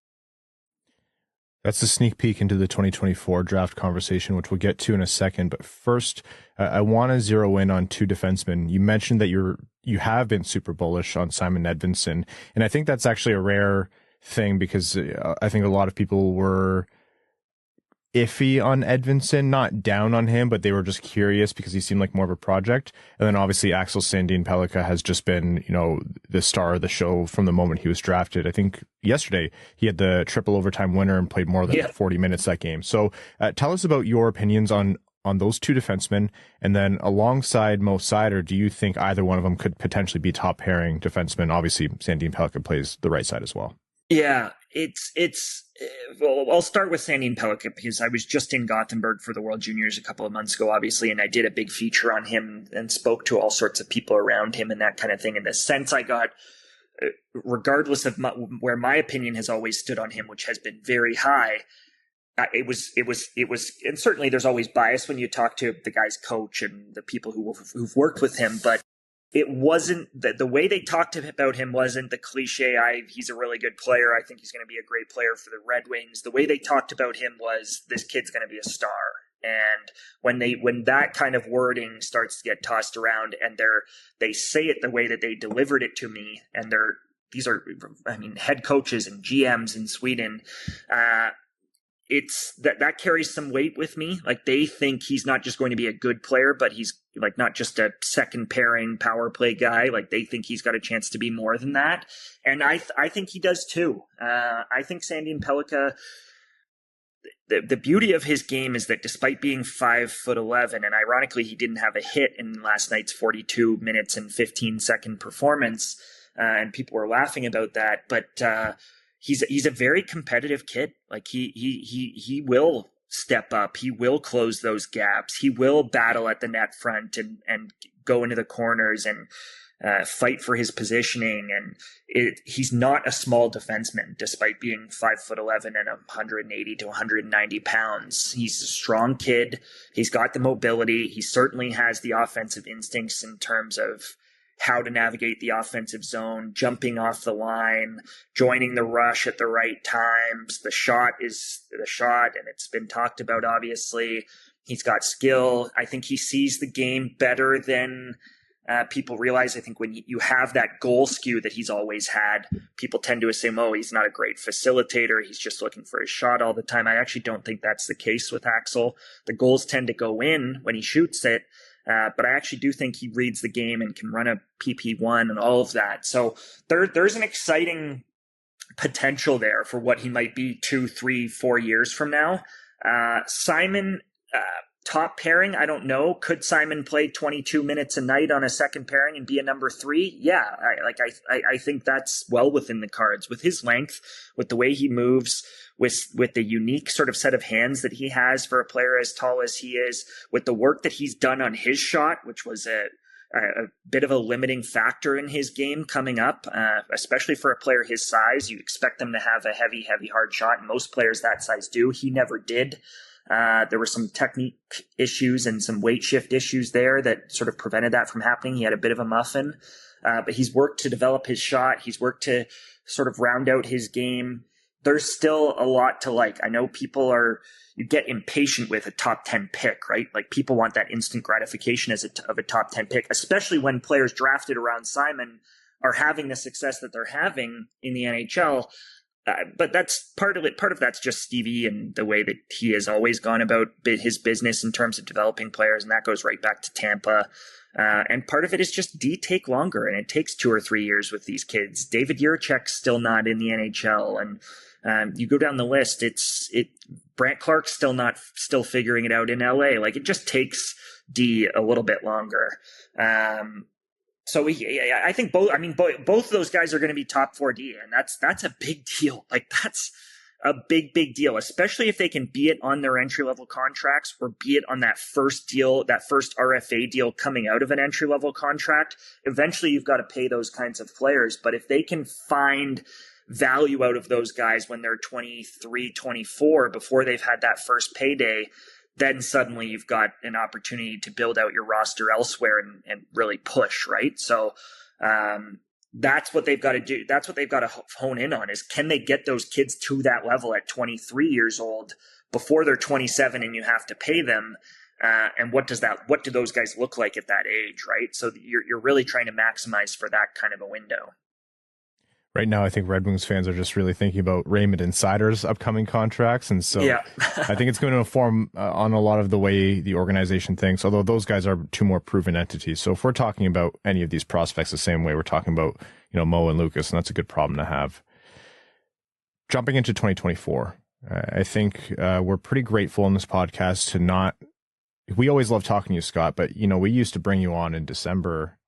That's a sneak peek into the 2024 draft conversation, which we'll get to in a second. But first, I want to zero in on 2 defensemen. You mentioned that you have been super bullish on Simon Edvinsson, and I think that's actually a rare thing because I think a lot of people were iffy on Edvinsson, not down on him, but they were just curious because he seemed like more of a project. And then obviously Axel Sandin Pellikka has just been, the star of the show from the moment he was drafted. I think yesterday he had the triple overtime winner and played more than 40 minutes that game. So tell us about your opinions on those 2 defensemen. And then alongside Mo Seider, do you think either one of them could potentially be top pairing defenseman? Obviously Sandin Pellikka plays the right side as well. Yeah, well, I'll start with Sandin Pellikka because I was just in Gothenburg for the World Juniors a couple of months ago, obviously, and I did a big feature on him and spoke to all sorts of people around him and that kind of thing. And the sense I got, regardless of where my opinion has always stood on him, which has been very high, it was, and certainly there's always bias when you talk to the guy's coach and the people who've worked with him, but it wasn't the way they talked about him wasn't the cliche, he's a really good player, I think he's going to be a great player for the Red Wings. The way they talked about him was, this kid's going to be a star. And when that kind of wording starts to get tossed around and they say it the way that they delivered it to me, and these are head coaches and GMs in Sweden, it's that carries some weight with me. Like, they think he's not just going to be a good player, but he's like not just a second pairing power play guy. Like, they think he's got a chance to be more than that. And I think he does too. I think Sandin Pellikka, the beauty of his game is that despite being 5'11", and ironically he didn't have a hit in last night's 42 minutes and 15-second performance, and people were laughing about that, but he's a very competitive kid. Like, he will step up. He will close those gaps. He will battle at the net front and go into the corners and fight for his positioning. And he's not a small defenseman, despite being 5'11" and 180 to 190 pounds. He's a strong kid. He's got the mobility. He certainly has the offensive instincts in terms of how to navigate the offensive zone, jumping off the line, joining the rush at the right times. The shot is the shot, and it's been talked about, obviously. He's got skill. I think he sees the game better than people realize. I think when you have that goal skew that he's always had, people tend to assume, oh, he's not a great facilitator. He's just looking for his shot all the time. I actually don't think that's the case with Axel. The goals tend to go in when he shoots it. But I actually do think he reads the game and can run a PP1 and all of that. So there's an exciting potential there for what he might be 2, 3, 4 years from now. Simon, top pairing, I don't know. Could Simon play 22 minutes a night on a second pairing and be a number 3? Yeah, I think that's well within the cards. With his length, with the way he moves, with the unique sort of set of hands that he has for a player as tall as he is, with the work that he's done on his shot, which was a bit of a limiting factor in his game coming up, especially for a player his size. You expect them to have a heavy, hard shot, and most players that size do. He never did. There were some technique issues and some weight shift issues there that sort of prevented that from happening. He had a bit of a muffin, but he's worked to develop his shot. He's worked to sort of round out his game. There's still a lot to like. I know you get impatient with a top 10 pick, right? Like people want that instant gratification of a top 10 pick, especially when players drafted around Simon are having the success that they're having in the NHL. But that's part of it. Part of that's just Stevie and the way that he has always gone about his business in terms of developing players. And that goes right back to Tampa. And part of it is just take longer, and it takes 2 or 3 years with these kids. David Jiricek's still not in the NHL. And you go down the list, Brant Clark's still figuring it out in LA. Like it just takes D a little bit longer. So I think both those guys are going to be top 4D, and that's a big deal. Like that's a big deal, especially if they can be it on their entry level contracts or be it on that first deal, that first RFA deal coming out of an entry level contract. Eventually you've got to pay those kinds of players, but if they can find value out of those guys when they're 23, 24, before they've had that first payday, then suddenly you've got an opportunity to build out your roster elsewhere and really push, right? So that's what they've got to do. That's what they've got to hone in on, is can they get those kids to that level at 23 years old before they're 27 and you have to pay them? And what do those guys look like at that age, right? So you're really trying to maximize for that kind of a window. Right now, I think Red Wings fans are just really thinking about Raymond and Seider's upcoming contracts. And so yeah. I think it's going to inform on a lot of the way the organization thinks, although those guys are 2 more proven entities. So if we're talking about any of these prospects the same way we're talking about, Mo and Lucas, and that's a good problem to have. Jumping into 2024, I think we're pretty grateful in this podcast to not, we always love talking to you, Scott, but we used to bring you on in December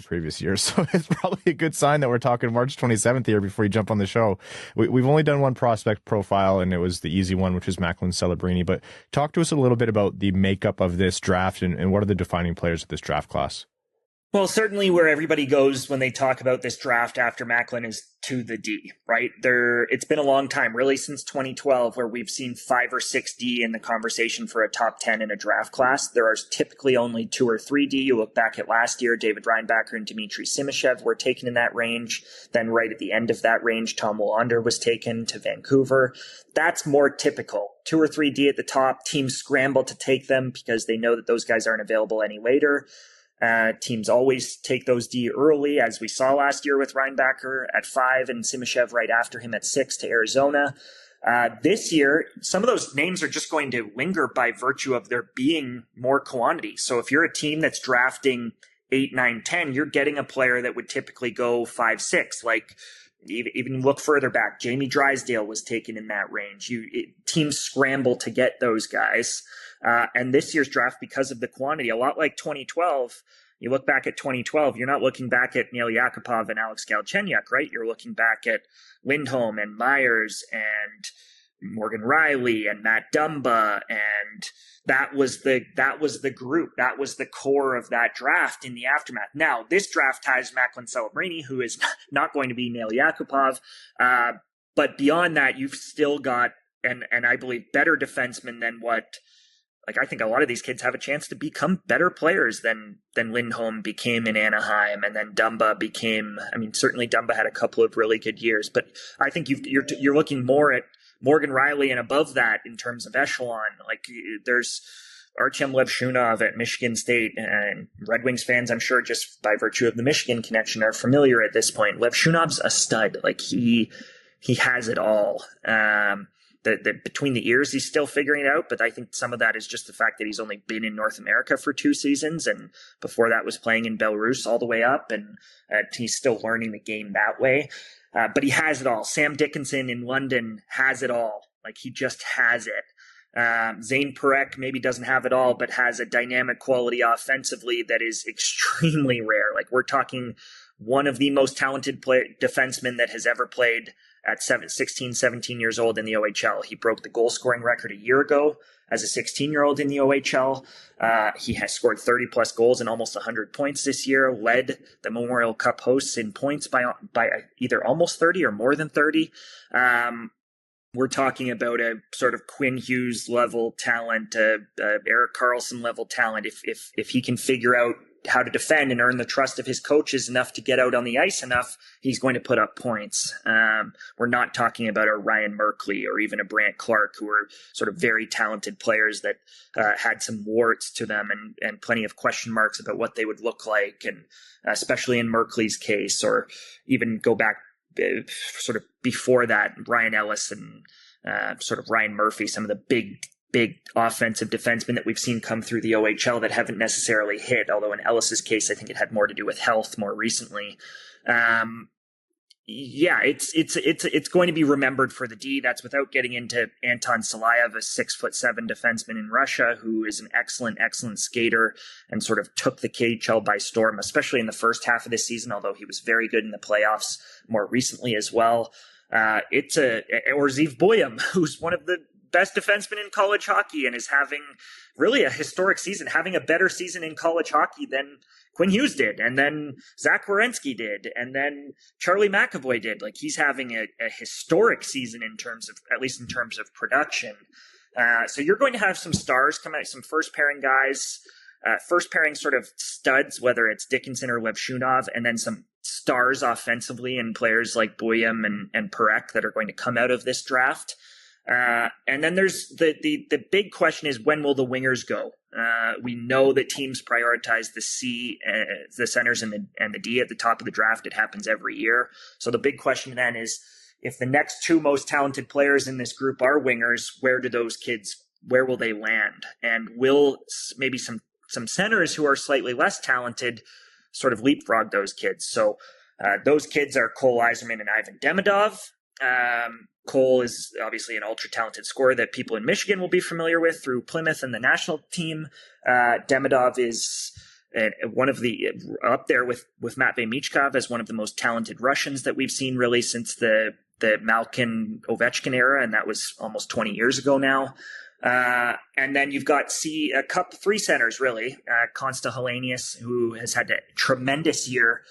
previous years, so it's probably a good sign that we're talking March 27th here before you jump on the show. We've only done one prospect profile, and it was the easy one, which is Macklin Celebrini. But talk to us a little bit about the makeup of this draft and what are the defining players of this draft class? Well, certainly where everybody goes when they talk about this draft after Macklin is to the D, right? It's been a long time, really since 2012, where we've seen 5 or 6 D in the conversation for a top 10 in a draft class. There are typically only 2 or 3 D. You look back at last year, David Reinbacher and Dmitry Simashev were taken in that range. Then right at the end of that range, Tom Wallinder was taken to Vancouver. That's more typical. 2 or 3 D at the top. Teams scramble to take them because they know that those guys aren't available any later. Teams always take those D early, as we saw last year with Reinbacher at 5 and Simashev right after him at 6 to Arizona. This year, some of those names are just going to linger by virtue of there being more quantity. So if you're a team that's drafting 8, 9, 10, you're getting a player that would typically go 5, 6. Like even look further back, Jamie Drysdale was taken in that range. Teams scramble to get those guys. And this year's draft, because of the quantity, a lot like 2012, you look back at 2012, you're not looking back at Neil Yakupov and Alex Galchenyuk, right? You're looking back at Lindholm and Myers and Morgan Riley and Matt Dumba, and that was the group. That was the core of that draft in the aftermath. Now, this draft has Macklin Celebrini, who is not going to be Neil Yakupov. But beyond that, you've still got, and I believe, better defensemen than what like, I think a lot of these kids have a chance to become better players than Lindholm became in Anaheim, and then Dumba became. I mean, certainly Dumba had a couple of really good years, but I think you're looking more at Morgan Rielly and above that in terms of echelon. Like, there's Artyom Levshunov at Michigan State, and Red Wings fans, I'm sure, just by virtue of the Michigan connection, are familiar at this point. Levshunov's a stud. Like, he has it all. Between the ears, he's still figuring it out, but I think some of that is just the fact that he's only been in North America for 2 seasons, and before that was playing in Belarus all the way up, and he's still learning the game that way. But he has it all. Sam Dickinson in London has it all. Like, he just has it. Zane Perekh maybe doesn't have it all, but has a dynamic quality offensively that is extremely rare. Like, we're talking one of the most talented defensemen that has ever played at 16, 17 years old in the OHL. He broke the goal scoring record a year ago as a 16-year-old in the OHL. He has scored 30-plus goals and almost 100 points this year, led the Memorial Cup hosts in points by either almost 30 or more than 30. We're talking about a sort of Quinn Hughes level talent, Erik Karlsson level talent. If he can figure out how to defend and earn the trust of his coaches enough to get out on the ice enough, he's going to put up points. We're not talking about a Ryan Merkley or even a Brant Clark, who are sort of very talented players that had some warts to them and plenty of question marks about what they would look like, and especially in Merkley's case, or even go back sort of before that, Ryan Ellis and sort of Ryan Murphy, some of the big offensive defensemen that we've seen come through the OHL that haven't necessarily hit, although in Ellis's case, I think it had more to do with health more recently. It's going to be remembered for the D. That's without getting into Anton Salayev, a 6'7" defenseman in Russia, who is an excellent skater and sort of took the KHL by storm, especially in the first half of this season, although he was very good in the playoffs more recently as well. Or Zeev Buium, who's one of the best defenseman in college hockey and is having really a historic season, having a better season in college hockey than Quinn Hughes did, and then Zach Werenski did, and then Charlie McAvoy did. Like, he's having a historic season in terms of production. So you're going to have some stars come out, some first pairing guys, first pairing sort of studs, whether it's Dickinson or Levshunov, and then some stars offensively and players like Buium and Perekh that are going to come out of this draft. And then there's the big question is, when will the wingers go? We know that teams prioritize the centers and the D at the top of the draft. It happens every year. So the big question then is, if the next 2 most talented players in this group are wingers, where will they land? And will maybe some centers who are slightly less talented sort of leapfrog those kids? So those kids are Cole Eiserman and Ivan Demidov. Cole is obviously an ultra-talented scorer that people in Michigan will be familiar with through Plymouth and the national team. Demidov is one of the up there with Matvei Michkov as one of the most talented Russians that we've seen really since the Malkin Ovechkin era, and that was almost 20 years ago now. And then you've got 3 centers really. Konsta Helenius, who has had a tremendous year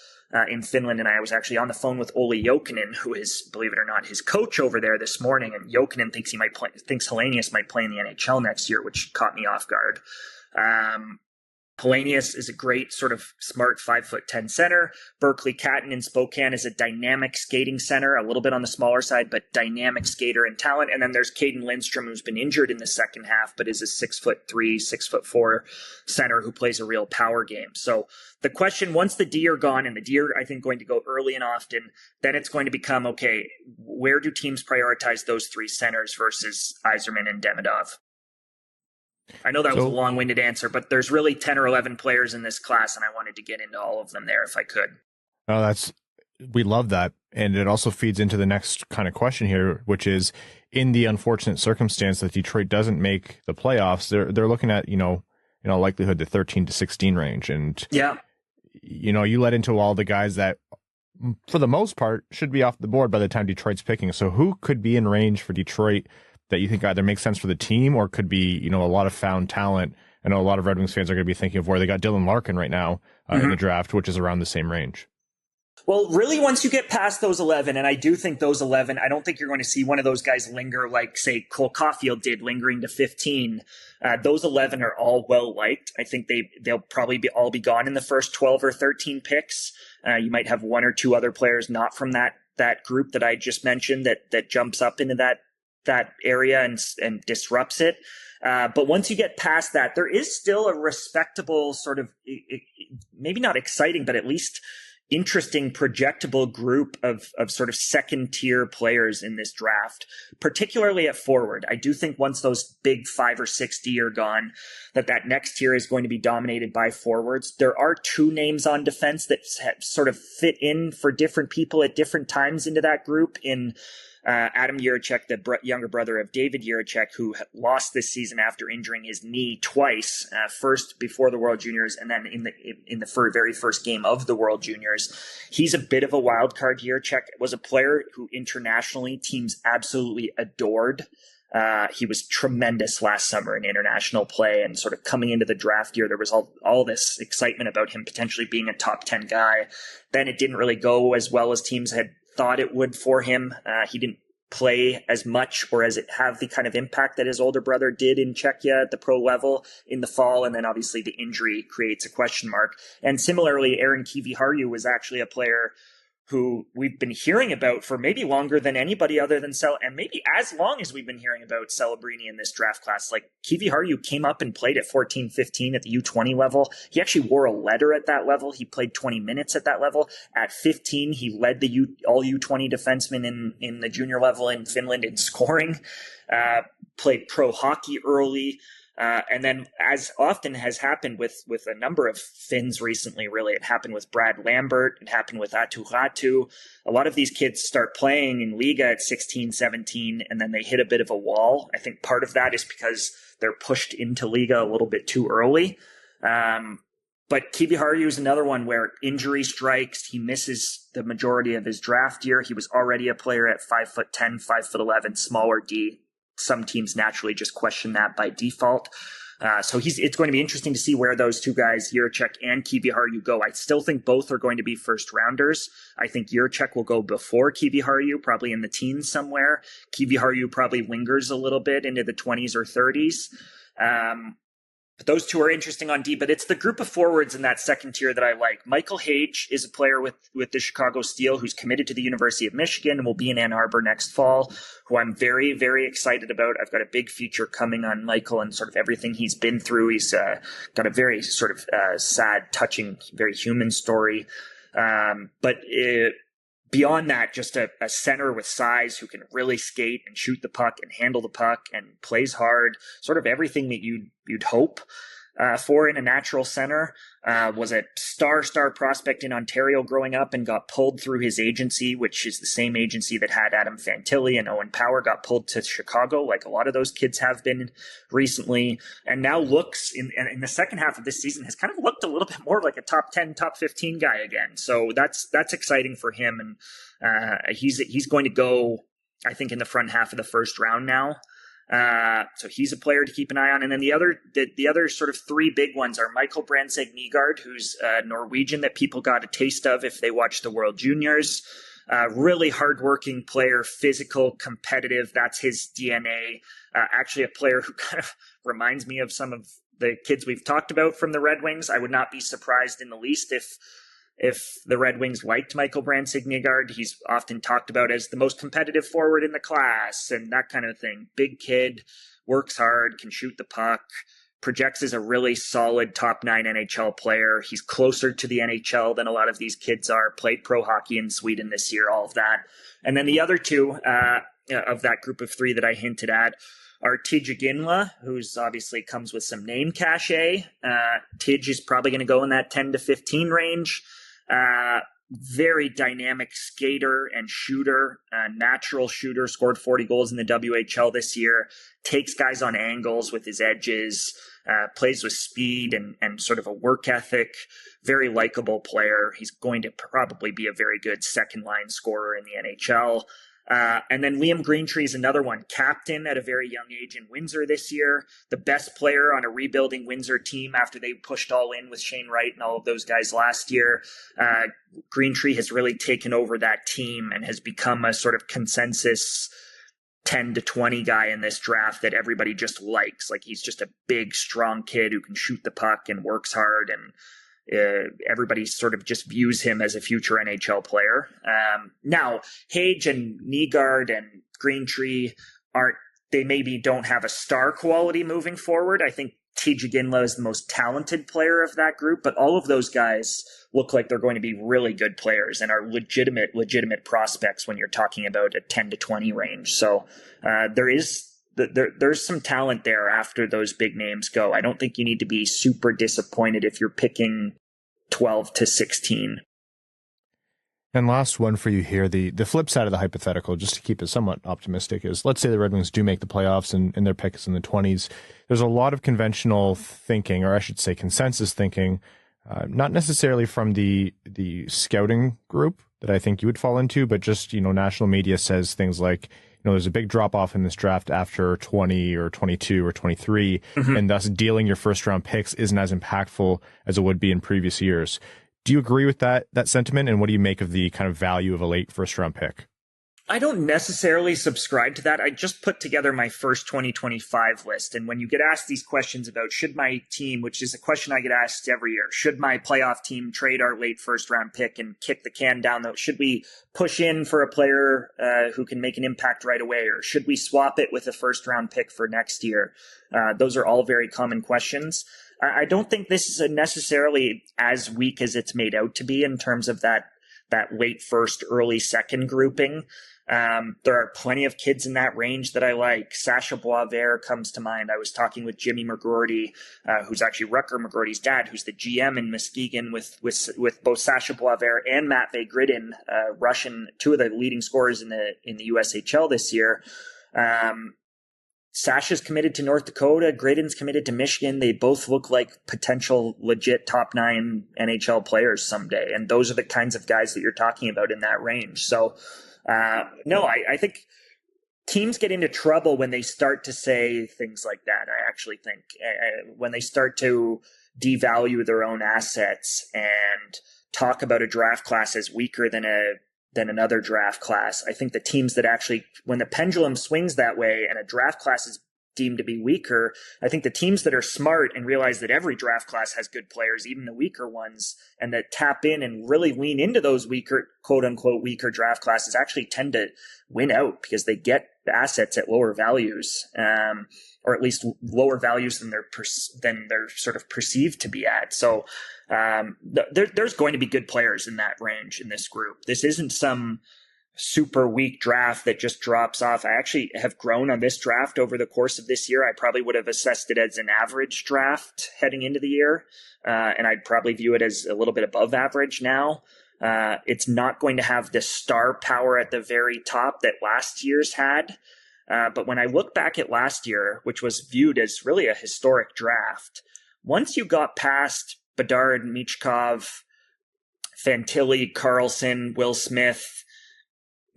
in Finland, and I was actually on the phone with Olli Jokinen, who is, believe it or not, his coach over there this morning. And Jokinen thinks Helenius might play in the NHL next year, which caught me off guard. Helenius is a great sort of smart 5'10" center. Berkeley Catton in Spokane is a dynamic skating center, a little bit on the smaller side, but dynamic skater and talent. And then there's Caden Lindstrom, who's been injured in the second half, but is a 6'3", 6'4" center who plays a real power game. So the question, once the D are gone, and the D are, I think, going to go early and often, then it's going to become, okay, where do teams prioritize those 3 centers versus Eiserman and Demidov? I know that was a long-winded answer, but there's really 10 or 11 players in this class, and I wanted to get into all of them there if I could. Oh, we love that. And it also feeds into the next kind of question here, which is, in the unfortunate circumstance that Detroit doesn't make the playoffs, they're looking at, likelihood the 13 to 16 range. And, you let into all the guys that, for the most part, should be off the board by the time Detroit's picking. So who could be in range for Detroit that you think either makes sense for the team or could be, a lot of found talent? I know a lot of Red Wings fans are going to be thinking of where they got Dylan Larkin right now in the draft, which is around the same range. Well, really, once you get past those 11, and I do think those 11, I don't think you're going to see one of those guys linger like, say, Cole Caulfield did, lingering to 15. Those 11 are all well-liked. I think they'll probably all be gone in the first 12 or 13 picks. You might have one or two other players not from that group that I just mentioned that jumps up into that area and disrupts it. But once you get past that, there is still a respectable sort of, maybe not exciting, but at least interesting projectable group of sort of second tier players in this draft, particularly at forward. I do think once those big 5 or 6D are gone, that next tier is going to be dominated by forwards. There are two names on defense that sort of fit in for different people at different times into that group in Adam Jiricek, the younger brother of David Jiricek, who lost this season after injuring his knee twice, first before the World Juniors and then in the very first game of the World Juniors. He's a bit of a wild card. Jiricek was a player who internationally teams absolutely adored. He was tremendous last summer in international play, and sort of coming into the draft year, there was all this excitement about him potentially being a top 10 guy. Then it didn't really go as well as teams had thought it would for him. He didn't play as much or as it have the kind of impact that his older brother did in Czechia at the pro level in the fall. And then obviously the injury creates a question mark. And similarly, Aaron Kiviharju was actually a player who we've been hearing about for maybe longer than anybody other than and maybe as long as we've been hearing about Celebrini in this draft class. Like, Kiviharju came up and played at 14, 15 at the U20 level. He actually wore a letter at that level. He played 20 minutes at that level. At 15, he led the all U20 defensemen in the junior level in Finland in scoring, played pro hockey early. And then, as often has happened with a number of Finns recently, really, it happened with Brad Lambert, it happened with Atu Ratu. A lot of these kids start playing in Liga at 16, 17, and then they hit a bit of a wall. I think part of that is because they're pushed into Liga a little bit too early. But Kiviharju is another one where injury strikes. He misses the majority of his draft year. He was already a player at 5'10", 5'11", smaller D. Some teams naturally just question that by default. So it's going to be interesting to see where those two guys, Jiricek and Kiviharju, go. I still think both are going to be first rounders. I think Jiricek will go before Kiviharju, probably in the teens somewhere. Kiviharju probably lingers a little bit into the 20s or 30s. But those two are interesting on D, but it's the group of forwards in that second tier that I like. Michael Hage is a player with the Chicago Steel who's committed to the University of Michigan and will be in Ann Arbor next fall, who I'm very, very excited about. I've got a big feature coming on Michael and sort of everything he's been through. He's got a very sort of sad, touching, very human story. Beyond that, just a center with size who can really skate and shoot the puck and handle the puck and plays hard, sort of everything that you'd hope for in a natural center. Was a star prospect in Ontario growing up and got pulled through his agency, which is the same agency that had Adam Fantilli and Owen Power, got pulled to Chicago, like a lot of those kids have been recently, and now looks in the second half of this season has kind of looked a little bit more like a top 10, top 15 guy again. So that's exciting for him. And he's going to go, I think, in the front half of the first round now. So he's a player to keep an eye on. And then the other sort of three big ones are Michael Brandtzæg-Nygaard, who's a Norwegian that people got a taste of if they watched the World Juniors. Really hardworking player, physical, competitive. That's his DNA. Actually a player who kind of reminds me of some of the kids we've talked about from the Red Wings. I would not be surprised in the least if the Red Wings liked Michael Brandtzæg-Nygaard. He's often talked about as the most competitive forward in the class and that kind of thing. Big kid, works hard, can shoot the puck, projects as a really solid top 9 NHL player. He's closer to the NHL than a lot of these kids are. Played pro hockey in Sweden this year, all of that. And then the other two of that group of three that I hinted at are Tidge Ginla, who's obviously comes with some name cachet. Tidge is probably going to go in that 10 to 15 range. Very dynamic skater and shooter, natural shooter, scored 40 goals in the WHL this year, takes guys on angles with his edges, plays with speed and sort of a work ethic, very likable player. He's going to probably be a very good second line scorer in the NHL. And then Liam Greentree is another one, captain at a very young age in Windsor this year, the best player on a rebuilding Windsor team after they pushed all in with Shane Wright and all of those guys last year. Greentree has really taken over that team and has become a sort of consensus 10 to 20 guy in this draft that everybody just likes. Like, he's just a big, strong kid who can shoot the puck and works hard, and everybody sort of just views him as a future NHL player. Now, Hage and Nygaard and Greentree they maybe don't have a star quality moving forward. I think TJ Ginla is the most talented player of that group, but all of those guys look like they're going to be really good players and are legitimate prospects when you're talking about a 10 to 20 range. So there's some talent there after those big names go. I don't think you need to be super disappointed if you're picking 12 to 16. And last one for you here, the flip side of the hypothetical, just to keep it somewhat optimistic, is let's say the Red Wings do make the playoffs and their pick is in the 20s. There's a lot of conventional thinking, or I should say consensus thinking, not necessarily from the scouting group that I think you would fall into, but just, national media says things like, there's a big drop off in this draft after 20 or 22 or 23, and thus dealing your first round picks isn't as impactful as it would be in previous years. Do you agree with that sentiment? And what do you make of the kind of value of a late first round pick? I don't necessarily subscribe to that. I just put together my first 2025 list. And when you get asked these questions about should my team, which is a question I get asked every year, should my playoff team trade our late first round pick and kick the can down the, should we push in for a player who can make an impact right away? Or should we swap it with a first round pick for next year? Those are all very common questions. I don't think this is necessarily as weak as it's made out to be in terms of that late first, early second grouping. There are plenty of kids in that range that I like. Sasha Boisvert comes to mind. I was talking with Jimmy McGroarty, who's actually Rutger McGroarty's dad, who's the GM in Muskegon with both Sasha Boisvert and Matt Vagridin, Russian, two of the leading scorers in the USHL this year. Sasha's committed to North Dakota. Gridden's committed to Michigan. They both look like potential legit top 9 NHL players someday. And those are the kinds of guys that you're talking about in that range. So, no, I think teams get into trouble when they start to say things like that. I actually think when they start to devalue their own assets and talk about a draft class as weaker than another draft class. I think the teams that actually, when the pendulum swings that way and a draft class is deemed to be weaker, I think the teams that are smart and realize that every draft class has good players, even the weaker ones, and that tap in and really lean into those weaker, quote unquote, weaker draft classes actually tend to win out because they get assets at lower values, or at least lower values than they're sort of perceived to be at. So there's going to be good players in that range in this group. This isn't some super weak draft that just drops off. I actually have grown on this draft over the course of this year. I probably would have assessed it as an average draft heading into the year, and I'd probably view it as a little bit above average now. It's not going to have the star power at the very top that last year's had. But when I look back at last year, which was viewed as really a historic draft, once you got past Bedard, Michkov, Fantilli, Carlson, Will Smith,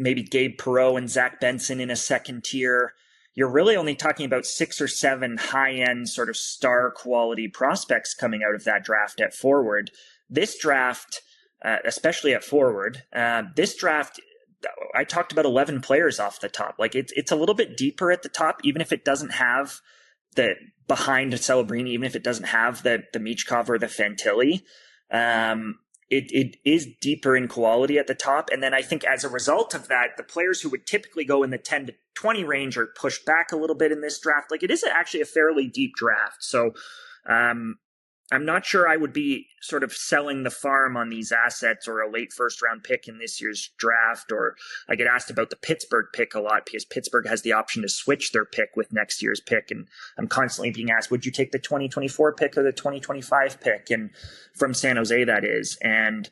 maybe Gabe Perreault and Zach Benson in a second tier, you're really only talking about 6 or 7 high-end sort of star quality prospects coming out of that draft at forward. This draft, especially at forward, this draft, I talked about 11 players off the top. Like it's a little bit deeper at the top, even if it doesn't have the behind Celebrini, even if it doesn't have the Michkov or the Fantilli. It is deeper in quality at the top. And then I think as a result of that, the players who would typically go in the 10 to 20 range are pushed back a little bit in this draft. Like it is actually a fairly deep draft. So I'm not sure I would be sort of selling the farm on these assets or a late first round pick in this year's draft. Or I get asked about the Pittsburgh pick a lot because Pittsburgh has the option to switch their pick with next year's pick. And I'm constantly being asked, would you take the 2024 pick or the 2025 pick? And from San Jose, that is. And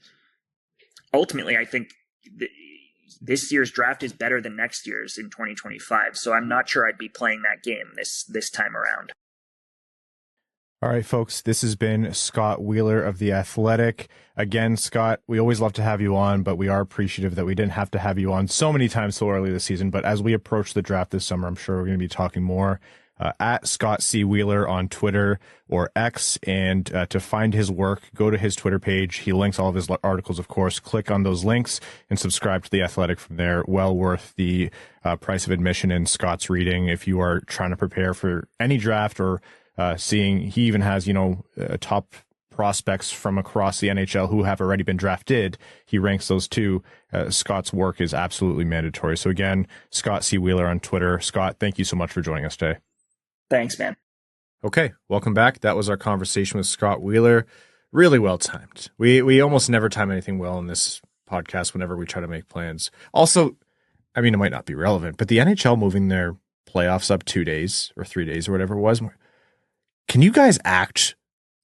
ultimately, I think this year's draft is better than next year's in 2025. So I'm not sure I'd be playing that game this time around. All right, folks, this has been Scott Wheeler of The Athletic. Again, Scott, we always love to have you on, but we are appreciative that we didn't have to have you on so many times so early this season. But as we approach the draft this summer, I'm sure we're going to be talking more. At Scott C. Wheeler on Twitter or X. And to find his work, go to his Twitter page. He links all of his articles, of course. Click on those links and subscribe to The Athletic from there. Well worth the price of admission in Scott's reading if you are trying to prepare for any draft or seeing. He even has, top prospects from across the NHL who have already been drafted. He ranks those too. Scott's work is absolutely mandatory. So again, Scott C. Wheeler on Twitter. Scott, thank you so much for joining us today. Thanks, man. Okay, welcome back. That was our conversation with Scott Wheeler. Really well timed. We almost never time anything well in this podcast whenever we try to make plans. Also, I mean, it might not be relevant, but the NHL moving their playoffs up 2 days or 3 days or whatever it was. Can you guys act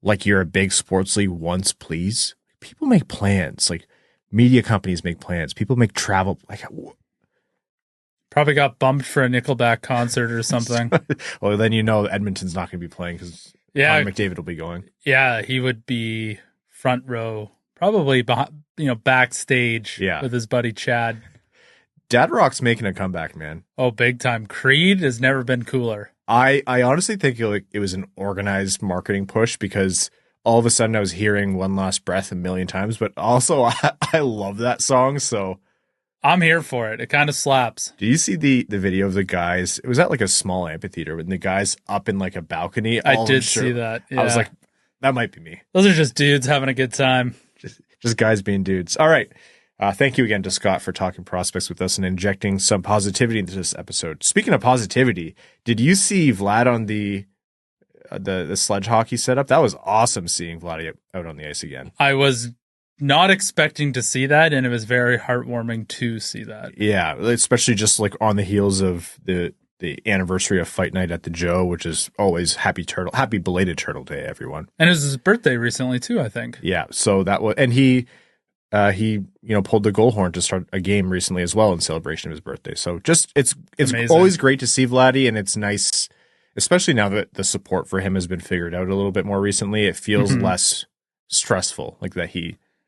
like you're a big sports league once, please? People make plans. Like, media companies make plans. People make travel. Like, Probably got bumped for a Nickelback concert or something. well, then Edmonton's not going to be playing because Connor McDavid will be going. Yeah, he would be front row, probably behind, backstage with his buddy Chad. Dad Rock's making a comeback, man. Oh, big time. Creed has never been cooler. I honestly think it was an organized marketing push because all of a sudden I was hearing One Last Breath a million times, but also I love that song, so I'm here for it. It kind of slaps. Do you see the video of the guys? It was at like a small amphitheater, and the guys up in like a balcony. I did see that. Yeah. I was like, that might be me. Those are just dudes having a good time. Just guys being dudes. All right. Thank you again to Scott for talking prospects with us and injecting some positivity into this episode. Speaking of positivity, did you see Vlad on the sledge hockey setup? That was awesome seeing Vlad out on the ice again. I was not expecting to see that, and it was very heartwarming to see that. Yeah, especially just like on the heels of the anniversary of Fight Night at the Joe, which is always happy belated Turtle Day, everyone. And it was his birthday recently too, I think. Yeah, so that was, and he pulled the goal horn to start a game recently as well in celebration of his birthday. So just it's always great to see Vladdy, and it's nice, especially now that the support for him has been figured out a little bit more recently. It feels less stressful, like that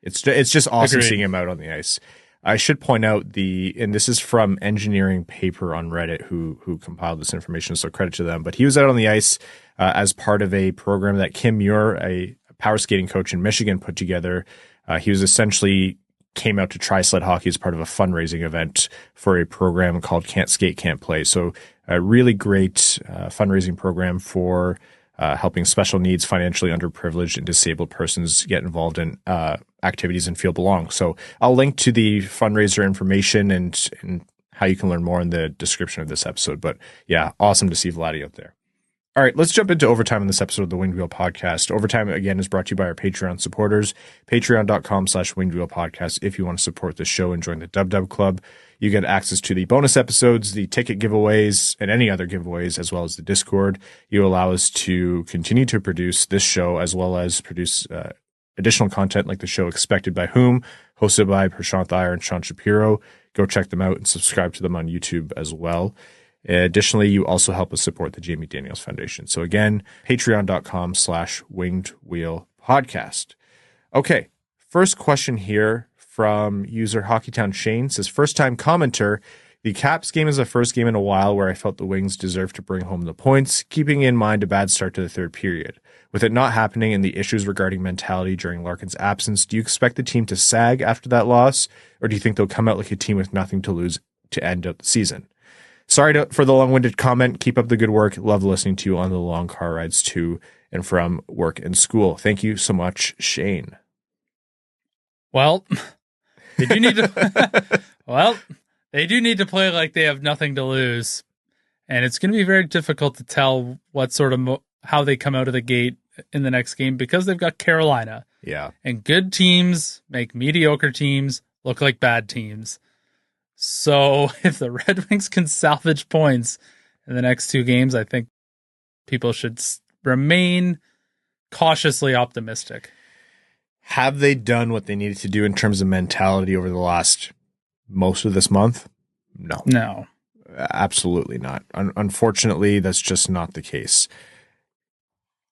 It's just awesome seeing him out on the ice. I should point out and this is from Engineering Paper on Reddit, who compiled this information, so credit to them. But he was out on the ice as part of a program that Kim Muir, a power skating coach in Michigan, put together. He was essentially came out to try sled hockey as part of a fundraising event for a program called Can't Skate, Can't Play. So a really great fundraising program for helping special needs, financially underprivileged, and disabled persons get involved in activities and feel belong. So I'll link to the fundraiser information and how you can learn more in the description of this episode. But yeah, awesome to see Vladdy out there. All right, let's jump into overtime in this episode of the Winged Wheel Podcast. Overtime, again, is brought to you by our Patreon supporters, patreon.com/Winged Wheel Podcast. If you want to support the show and join the Dub Club, you get access to the bonus episodes, the ticket giveaways, and any other giveaways, as well as the Discord. You allow us to continue to produce this show, as well as produce additional content like the show Expected by Whom, hosted by Prashant Iyer and Sean Shapiro. Go check them out and subscribe to them on YouTube as well. Additionally, you also help us support the Jamie Daniels Foundation. So again, patreon.com/Winged Wheel Podcast. Okay, first question here from user Hockeytown Shane says, first time commenter, the Caps game is the first game in a while where I felt the Wings deserved to bring home the points, keeping in mind a bad start to the third period. With it not happening and the issues regarding mentality during Larkin's absence, do you expect the team to sag after that loss, or do you think they'll come out like a team with nothing to lose to end out the season? Sorry for the long-winded comment. Keep up the good work. Love listening to you on the long car rides to and from work and school. Thank you so much, Shane. Well, they do need to. They do need to play like they have nothing to lose, and it's going to be very difficult to tell what sort of how they come out of the gate in the next game because they've got Carolina. Yeah, and good teams make mediocre teams look like bad teams. So if the Red Wings can salvage points in the next two games, I think people should remain cautiously optimistic. Have they done what they needed to do in terms of mentality over the last most of this month? No, absolutely not. Unfortunately, that's just not the case.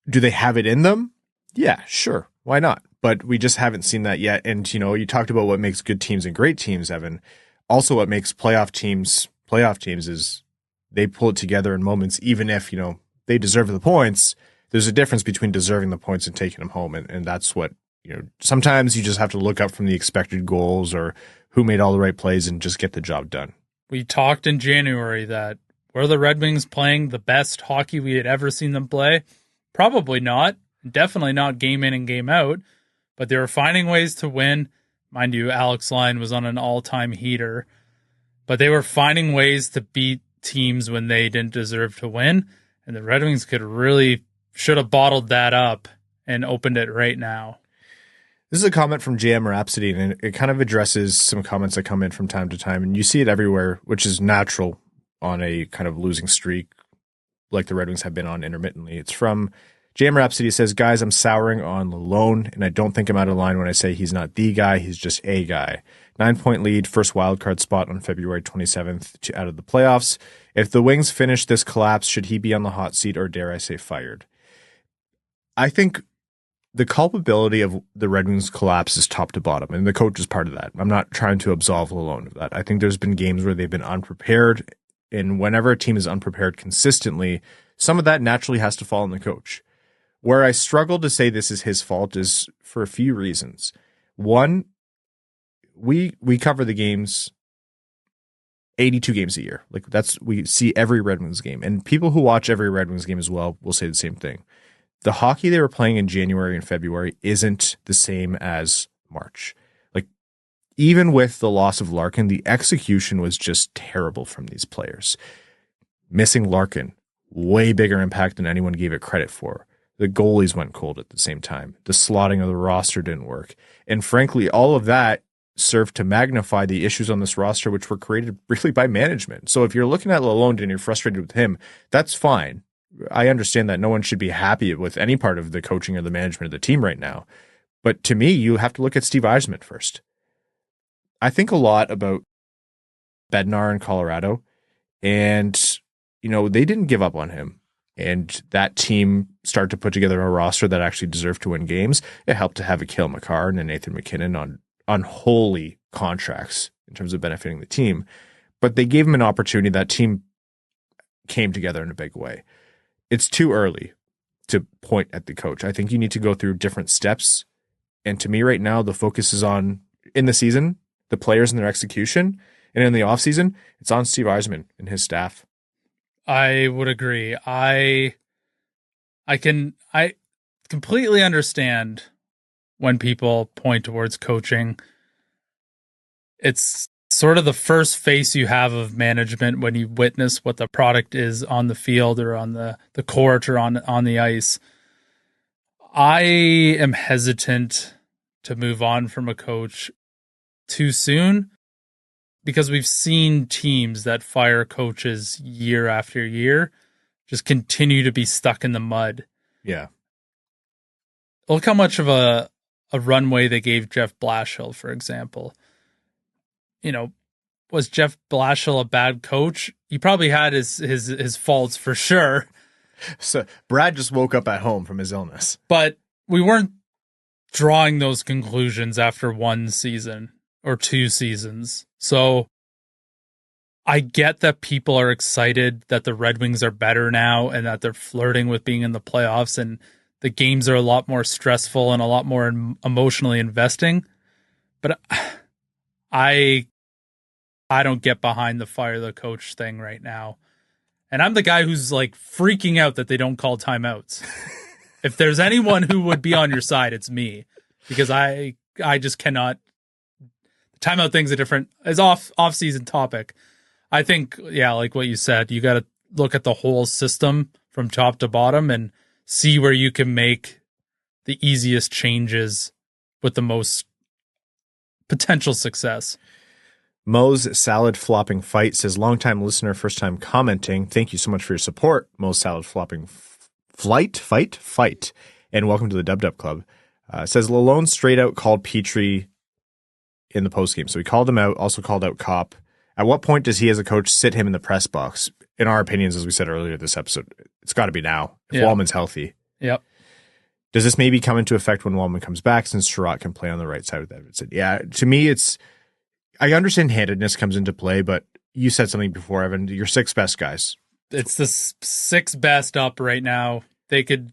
Do they have it in them? Yeah, sure. Why not? But we just haven't seen that yet. And, you talked about what makes good teams and great teams, Evan. Also, what makes playoff teams is they pull it together in moments, even if, they deserve the points. There's a difference between deserving the points and taking them home. And that's what, sometimes you just have to look up from the expected goals or who made all the right plays and just get the job done. We talked in January that were the Red Wings playing the best hockey we had ever seen them play? Probably not. Definitely not game in and game out. But they were finding ways to win. Mind you, Alex Lyon was on an all-time heater. But they were finding ways to beat teams when they didn't deserve to win. And the Red Wings should have bottled that up and opened it right now. This is a comment from JM Rhapsody, and it kind of addresses some comments that come in from time to time. And you see it everywhere, which is natural on a kind of losing streak like the Red Wings have been on intermittently. It's from JM Rhapsody. It says, guys, I'm souring on Lalonde, and I don't think I'm out of line when I say he's not the guy. He's just a guy. 9-point lead, first wildcard spot on February 27th out of the playoffs. If the Wings finish this collapse, should he be on the hot seat or dare I say fired? I think the culpability of the Red Wings collapse is top to bottom, and the coach is part of that. I'm not trying to absolve Lalonde of that. I think there's been games where they've been unprepared, and whenever a team is unprepared consistently, some of that naturally has to fall on the coach. Where I struggle to say this is his fault is for a few reasons. One, we cover the games 82 games a year. We see every Red Wings game, and people who watch every Red Wings game as well will say the same thing. The hockey they were playing in January and February isn't the same as March. Even with the loss of Larkin, the execution was just terrible from these players. Missing Larkin, way bigger impact than anyone gave it credit for. The goalies went cold at the same time. The slotting of the roster didn't work. And frankly, all of that served to magnify the issues on this roster, which were created really by management. So if you're looking at Lalonde and you're frustrated with him, that's fine. I understand that no one should be happy with any part of the coaching or the management of the team right now. But to me, you have to look at Steve Eiserman first. I think a lot about Bednar in Colorado, and, they didn't give up on him. And that team started to put together a roster that actually deserved to win games. It helped to have a Cale Makar and a Nathan MacKinnon on unholy contracts in terms of benefiting the team. But they gave him an opportunity. That team came together in a big way. It's too early to point at the coach. I think you need to go through different steps. And to me right now, the focus is on, in the season, the players and their execution. And in the offseason, it's on Steve Eiserman and his staff. I would agree. I completely understand when people point towards coaching. It's sort of the first face you have of management when you witness what the product is on the field or on the court or on the ice. I am hesitant to move on from a coach too soon because we've seen teams that fire coaches year after year just continue to be stuck in the mud. Yeah. Look how much of a runway they gave Jeff Blashill, for example. Was Jeff Blashill a bad coach? He probably had his faults for sure. So Brad just woke up at home from his illness. But we weren't drawing those conclusions after one season or two seasons. So I get that people are excited that the Red Wings are better now and that they're flirting with being in the playoffs and the games are a lot more stressful and a lot more emotionally investing. But I don't get behind the fire the coach thing right now. And I'm the guy who's freaking out that they don't call timeouts. If there's anyone who would be on your side, it's me, because I just cannot. The timeout thing's is off-season topic. I think, like what you said, you got to look at the whole system from top to bottom and see where you can make the easiest changes with the most potential success. Mo's Salad Flopping Fight says, longtime listener, first time commenting. Thank you so much for your support, Mo's Salad Flopping Fight. And welcome to the Dub Club. Says Lalonde straight out called Petry in the postgame. So he called him out, also called out Copp. At what point does he as a coach sit him in the press box? In our opinions, as we said earlier this episode, it's got to be now if Wallman's healthy. Yep. Does this maybe come into effect when Walman comes back, since Sherratt can play on the right side with Edvinsson? Yeah, to me, I understand handedness comes into play, but you said something before, Evan. Your 6 best guys. It's the 6 best up right now. They could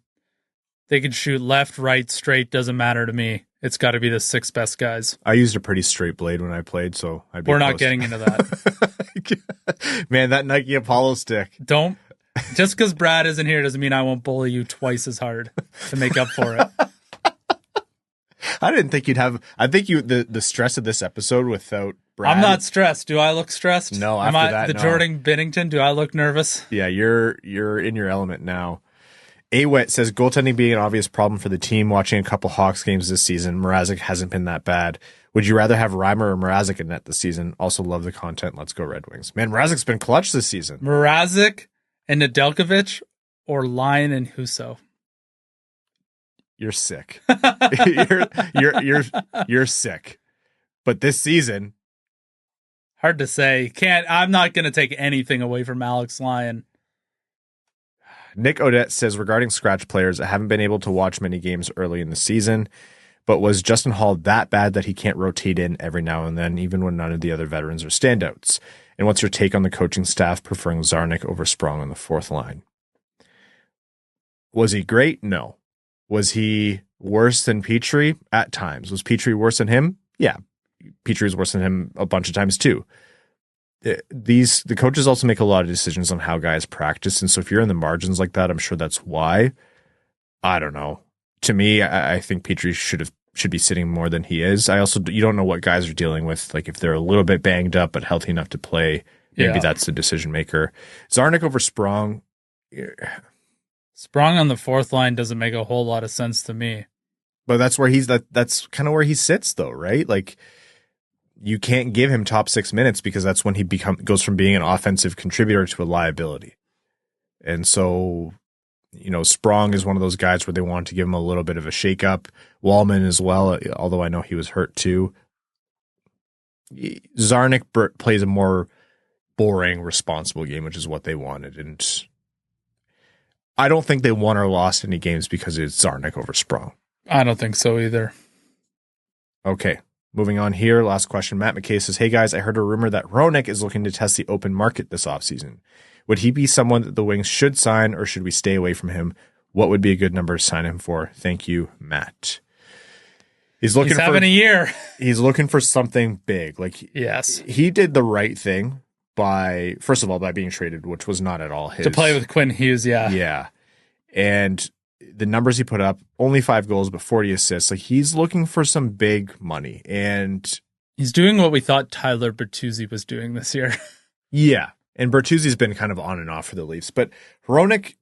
shoot left, right, straight. Doesn't matter to me. It's got to be the 6 best guys. I used a pretty straight blade when I played, so I'd be We're close. not getting into that. Man, that Nike Apollo stick. Don't. Just because Brad isn't here doesn't mean I won't bully you twice as hard to make up for it. I didn't think you'd have. I think the stress of this episode without Brad. I'm not stressed. Do I look stressed? No, after no. Jordan Binnington, do I look nervous? Yeah, you're in your element now. Awet says goaltending being an obvious problem for the team. Watching a couple Hawks games this season, Mrazek hasn't been that bad. Would you rather have Reimer or Mrazek in net this season? Also love the content. Let's go Red Wings. Man, Mrazek's been clutch this season. Mrazek and Nedeljkovic or Lyon and Husso? You're sick. you're sick. But this season, hard to say. I'm not going to take anything away from Alex Lyon. Nick Odette says, regarding scratch players, I haven't been able to watch many games early in the season, but was Justin Hall that bad that he can't rotate in every now and then, even when none of the other veterans are standouts? And what's your take on the coaching staff preferring Czarnik over Sprong on the 4th line? Was he great? No. Was he worse than Petry? At times. Was Petry worse than him? Yeah. Petry was worse than him a bunch of times too. The coaches also make a lot of decisions on how guys practice, and so if you're in the margins like that, I'm sure that's why. I don't know. To me, I think Petry should be sitting more than he is. You don't know what guys are dealing with. Like if they're a little bit banged up but healthy enough to play, maybe that's the decision maker. Czarnik over Sprong. Sprong on the 4th line doesn't make a whole lot of sense to me. But that's kind of where he sits though, right? Like you can't give him top 6 minutes because that's when he goes from being an offensive contributor to a liability. And so, Sprong is one of those guys where they want to give him a little bit of a shakeup. Walman as well, although I know he was hurt too. Czarnik plays a more boring, responsible game, which is what they wanted. And I don't think they won or lost any games because it's Czarnik over Sprong. I don't think so either. Okay. Moving on here, last question. Matt McKay says, hey guys, I heard a rumor that Hronek is looking to test the open market this offseason. Would he be someone that the Wings should sign, or should we stay away from him? What would be a good number to sign him for? Thank you, Matt. He's having a year. He's looking for something big. Yes. He did the right thing by being traded, which was not at all his. To play with Quinn Hughes, yeah. Yeah. And the numbers he put up, only 5 goals, but 40 assists. He's looking for some big money, and he's doing what we thought Tyler Bertuzzi was doing this year. Yeah. And Bertuzzi's been kind of on and off for the Leafs, but Hronek,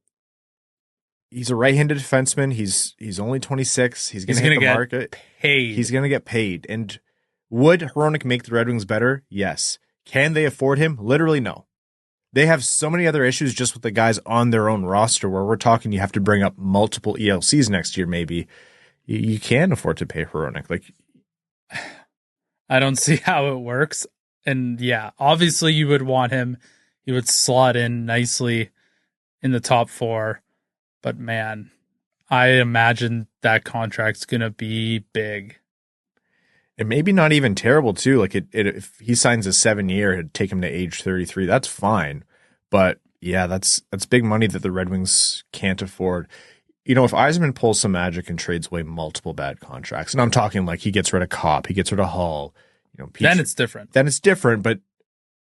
he's a right-handed defenseman. He's only 26. He's going to hit the market. Paid. He's going to get paid. And would Hronek make the Red Wings better? Yes. Can they afford him? Literally, no. They have so many other issues just with the guys on their own roster where we're talking you have to bring up multiple ELCs next year maybe. You can afford to pay Hronek. I don't see how it works. And yeah, obviously you would want him. He would slot in nicely in the top 4. But man, I imagine that contract's going to be big. And maybe not even terrible too. If he signs a 7-year, it'd take him to age 33. That's fine. But yeah, that's big money that the Red Wings can't afford. If Eiserman pulls some magic and trades away multiple bad contracts, and I'm talking he gets rid of Copp, he gets rid of Hall, then it's different. But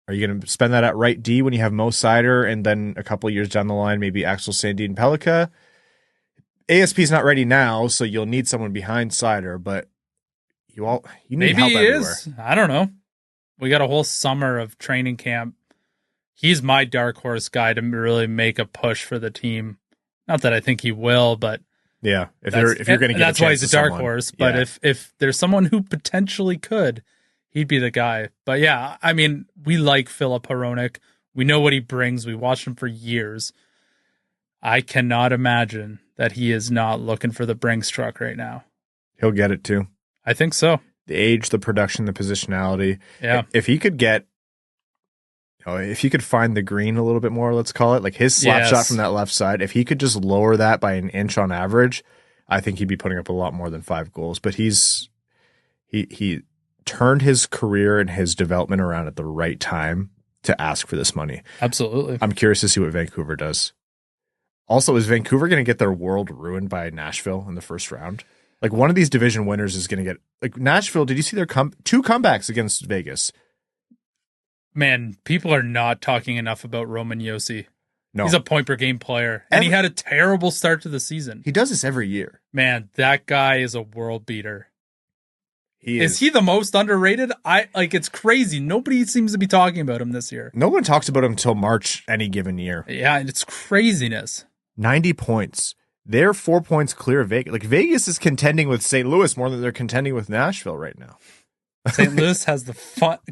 are you going to spend that at right D when you have Mo Seider, and then a couple of years down the line, maybe Axel Sandin Pellikka? ASP's not ready now, so you'll need someone behind Seider, but you need maybe help he everywhere. Is. I don't know. We got a whole summer of training camp. He's my dark horse guy to really make a push for the team. Not that I think he will, but yeah, if you're going to get that's why he's a dark horse. But if there's someone who potentially could, he'd be the guy. But yeah, I mean, we like Filip Hronek. We know what he brings. We watched him for years. I cannot imagine that he is not looking for the Brinks truck right now. He'll get it too. I think so. The age, the production, the positionality. Yeah. If he could get, if he could find the green a little bit more, let's call it, his slap shot from that left side, if he could just lower that by an inch on average, I think he'd be putting up a lot more than 5 goals. But he turned his career and his development around at the right time to ask for this money. Absolutely. I'm curious to see what Vancouver does. Also, is Vancouver going to get their world ruined by Nashville in the first round? Like, one of these division winners is going to get, like, Nashville. Did you see their 2 comebacks against Vegas? Man, people are not talking enough about Roman Josi. No. He's a point per game player, and he had a terrible start to the season. He does this every year. Man, that guy is a world beater. Is he the most underrated? It's crazy. Nobody seems to be talking about him this year. No one talks about him until March any given year. Yeah, it's craziness. 90 points. They're 4 points clear of Vegas. Like, Vegas is contending with St. Louis more than they're contending with Nashville right now. St. Louis has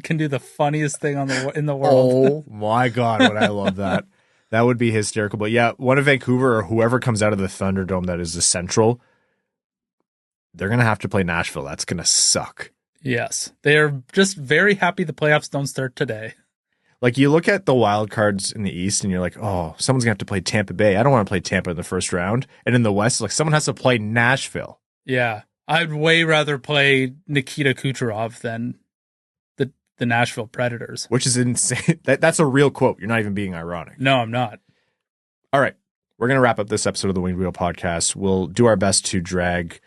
can do the funniest thing in the world. Oh my God, would I love that. That would be hysterical. But yeah, one of Vancouver or whoever comes out of the Thunderdome that is the Central, they're going to have to play Nashville. That's going to suck. Yes. They're just very happy the playoffs don't start today. Like, you look at the wild cards in the East and you're like, oh, someone's going to have to play Tampa Bay. I don't want to play Tampa in the first round. And in the West, like, someone has to play Nashville. Yeah. I'd way rather play Nikita Kucherov than the Nashville Predators. Which is insane. That's a real quote. You're not even being ironic. No, I'm not. All right. We're going to wrap up this episode of the Winged Wheel podcast. We'll do our best to drag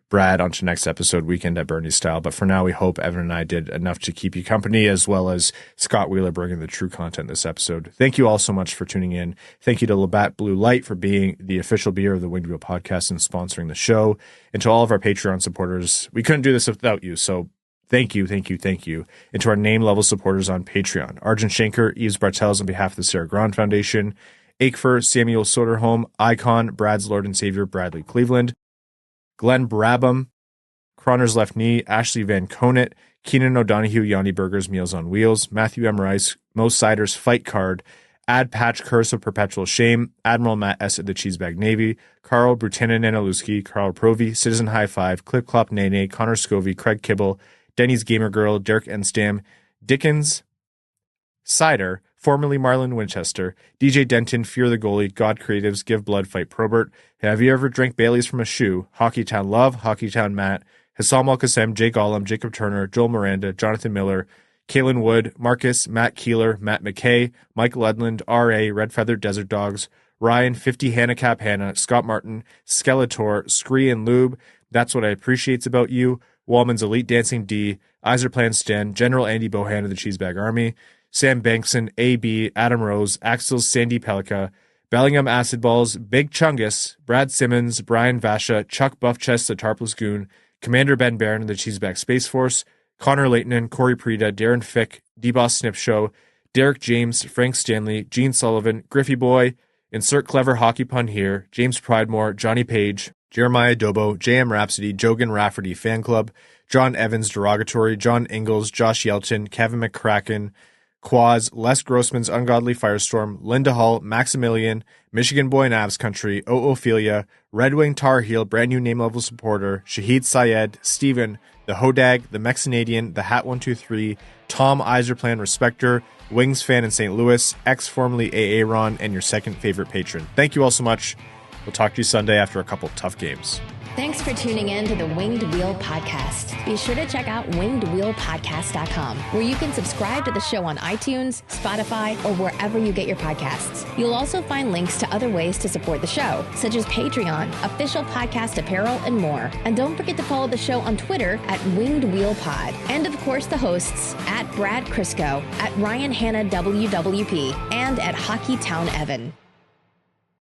Brad onto next episode, Weekend at Bernie style. But for now, we hope Evan and I did enough to keep you company, as well as Scott Wheeler bringing the true content this episode. Thank you all so much for tuning in. Thank you to Labatt Blue Light for being the official beer of the Winged Wheel podcast and sponsoring the show. And to all of our Patreon supporters, we couldn't do this without you. So thank you, thank you, thank you. And to our name level supporters on Patreon, Arjun Shanker, Yves Bartels on behalf of the Sarah Grand Foundation, Aikfer, Samuel Soderholm, Icon, Brad's Lord and Savior, Bradley Cleveland, Glenn Brabham, Croner's Left Knee, Ashley Van Conant, Keenan O'Donohue, Yanni Burgers, Meals on Wheels, Matthew M. Rice, Mo Seider's Fight Card, Ad Patch Curse of Perpetual Shame, Admiral Matt S. at the Cheesebag Navy, Carl Brutanen Nanaluski, Carl Provy, Citizen High Five, Clip Clop Nene, Connor Scovey, Craig Kibble, Denny's Gamer Girl, Derek Enstam, Dickens, Seider, formerly Marlon Winchester, DJ Denton, Fear the Goalie, God Creatives, Give Blood, Fight Probert, Have You Ever Drank Bailey's from a Shoe, Hockeytown Love, Hockeytown Matt, Hassam Al-Qassem, Jake Gollum, Jacob Turner, Joel Miranda, Jonathan Miller, Kalen Wood, Marcus, Matt Keeler, Matt McKay, Michael Edlund, R.A., Red Feathered Desert Dogs, Ryan, 50 Hannah, Scott Martin, Skeletor, Scree and Lube, That's What I Appreciates About You, Wallman's Elite Dancing D, Eiserplan Sten, General Andy Bohan of the Cheesebag Army, Sam Bankson, A.B., Adam Rose, Axel Sandin Pellikka, Bellingham Acid Balls, Big Chungus, Brad Simmons, Brian Vasha, Chuck Buffchest, the Tarpless Goon, Commander Ben Barron of the Cheeseback Space Force, Connor Leighton, Corey Prida, Darren Fick, D-Boss Snip Show, Derek James, Frank Stanley, Gene Sullivan, Griffey Boy, Insert Clever Hockey Pun Here, James Pridemore, Johnny Page, Jeremiah Dobo, JM Rhapsody, Jogan Rafferty Fan Club, John Evans Derogatory, John Ingalls, Josh Yelton, Kevin McCracken, Quaz, Les Grossman's Ungodly Firestorm, Linda Hall, Maximilian, Michigan Boy in Avs Country, Ophelia, Red Wing Tar Heel, brand new name level supporter, Shahid Syed, Steven, the Hodag, the Mexinadian, the Hat 123, Tom Eiserplan Respecter, Wings fan in St. Louis, ex-formerly AA Ron, and your second favorite patron. Thank you all so much. We'll talk to you Sunday after a couple tough games. Thanks for tuning in to the Winged Wheel Podcast. Be sure to check out wingedwheelpodcast.com, where you can subscribe to the show on iTunes, Spotify, or wherever you get your podcasts. You'll also find links to other ways to support the show, such as Patreon, official podcast apparel, and more. And don't forget to follow the show on Twitter at Winged Wheel Pod. And of course, the hosts at Brad Crisco, at Ryan Hanna WWP, and at Hockeytown Evan.